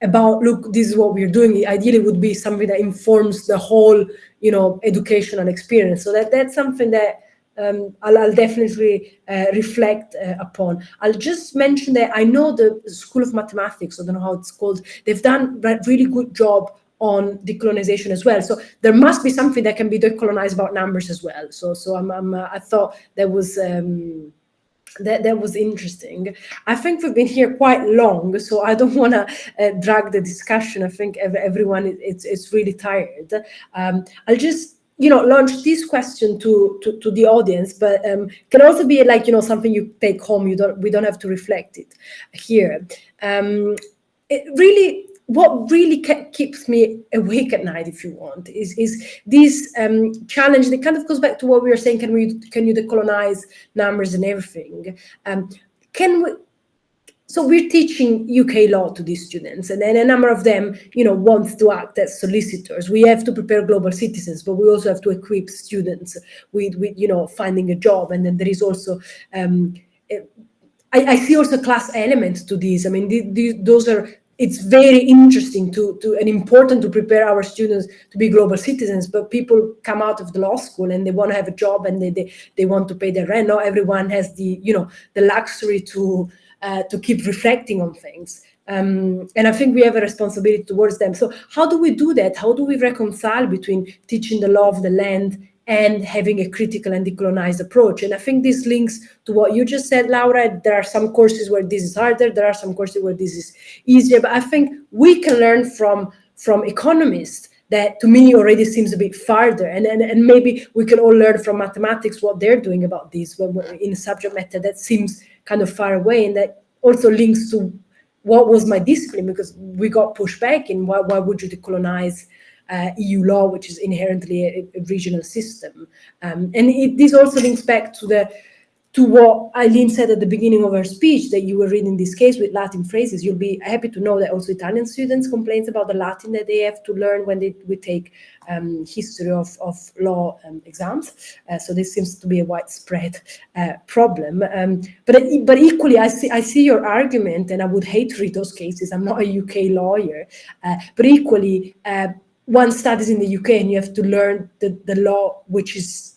about, look, this is what we're doing. Ideally, it would be something that informs the whole, educational experience. So that's something that I'll definitely reflect upon. I'll just mention that I know the School of Mathematics, I don't know how it's called, they've done a really good job on decolonization as well. So there must be something that can be decolonized about numbers as well. So I thought that was that was interesting. I think we've been here quite long, so I don't want to drag the discussion. I think everyone it's really tired. I'll just launch this question to the audience, but can also be like something you take home. We don't have to reflect it here. What really keeps me awake at night, if you want, is this challenge that kind of goes back to what we were saying. Can you decolonize numbers and everything? So we're teaching UK law to these students, and then a number of them, want to act as solicitors. We have to prepare global citizens, but we also have to equip students with finding a job. And then there is also I see also class elements to these. I mean, those are. It's very interesting and important to prepare our students to be global citizens, but people come out of the law school and they want to have a job and they want to pay their rent. Not everyone has the luxury to keep reflecting on things. And I think we have a responsibility towards them. So how do we do that? How do we reconcile between teaching the law of the land and having a critical and decolonized approach? And I think this links to what you just said, Laura. There are some courses where this is harder. There are some courses where this is easier. But I think we can learn from economists that, to me, already seems a bit farther. And maybe we can all learn from mathematics what they're doing about this in a subject matter that seems kind of far away. And that also links to what was my discipline, because we got pushed back in why would you decolonize EU law, which is inherently a regional system. And this also links back to what Eileen said at the beginning of her speech, that you were reading this case with Latin phrases. You'll be happy to know that also Italian students complain about the Latin that they have to learn when we take history of law exams. So this seems to be a widespread problem. But equally, I see your argument, and I would hate to read those cases. I'm not a UK lawyer, but equally, one studies in the UK and you have to learn the law which is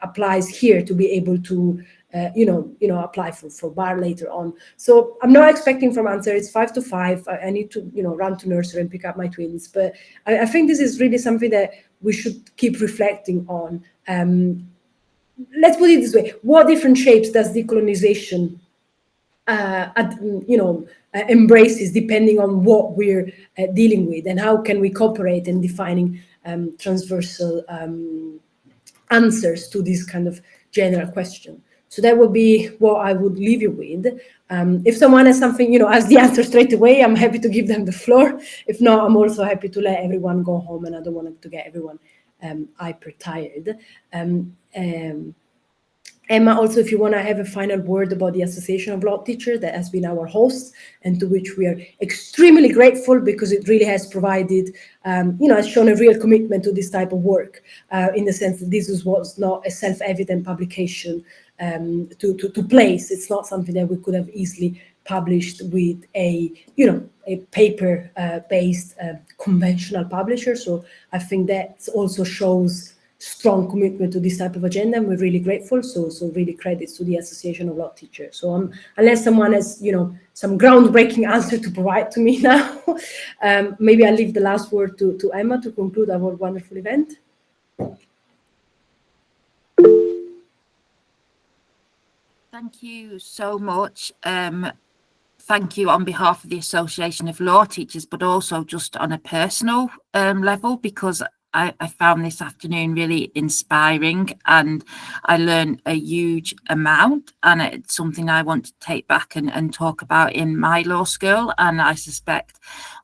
applies here to be able to apply for bar later on. So I'm not expecting from answer. It's 5 to 5. I need to, run to nursery and pick up my twins. But I think this is really something that we should keep reflecting on. Let's put it this way: what different shapes does decolonization embraces depending on what we're dealing with, and how can we cooperate in defining transversal answers to this kind of general question. So that would be what I would leave you with. If someone has something, has the answer straight away, I'm happy to give them the floor. If not, I'm also happy to let everyone go home, and I don't want to get everyone hyper tired. Emma, also, if you want to have a final word about the Association of Law Teachers that has been our host and to which we are extremely grateful, because it really has provided, has shown a real commitment to this type of work, in the sense that this was not a self-evident publication to place. It's not something that we could have easily published with a paper-based conventional publisher. So I think that also shows strong commitment to this type of agenda, and we're really grateful. So really credits to the Association of Law Teachers. So unless someone has some groundbreaking answer to provide to me now, maybe I'll leave the last word to Emma to conclude our wonderful event. Thank you so much. Thank you on behalf of the Association of Law Teachers, but also just on a personal level, because I found this afternoon really inspiring, and I learned a huge amount, and it's something I want to take back and talk about in my law school, and I suspect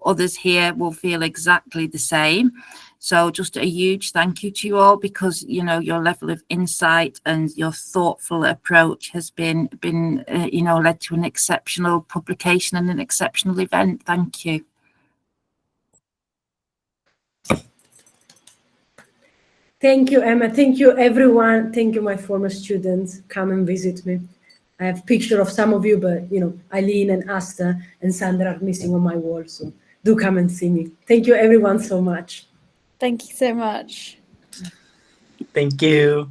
others here will feel exactly the same. So just a huge thank you to you all, because your level of insight and your thoughtful approach has been led to an exceptional publication and an exceptional event. Thank you. Thank you, Emma. Thank you, everyone. Thank you, my former students. Come and visit me. I have a picture of some of you, but Eileen and Asta and Sandra are missing on my wall. So do come and see me. Thank you, everyone, so much. Thank you so much. Thank you.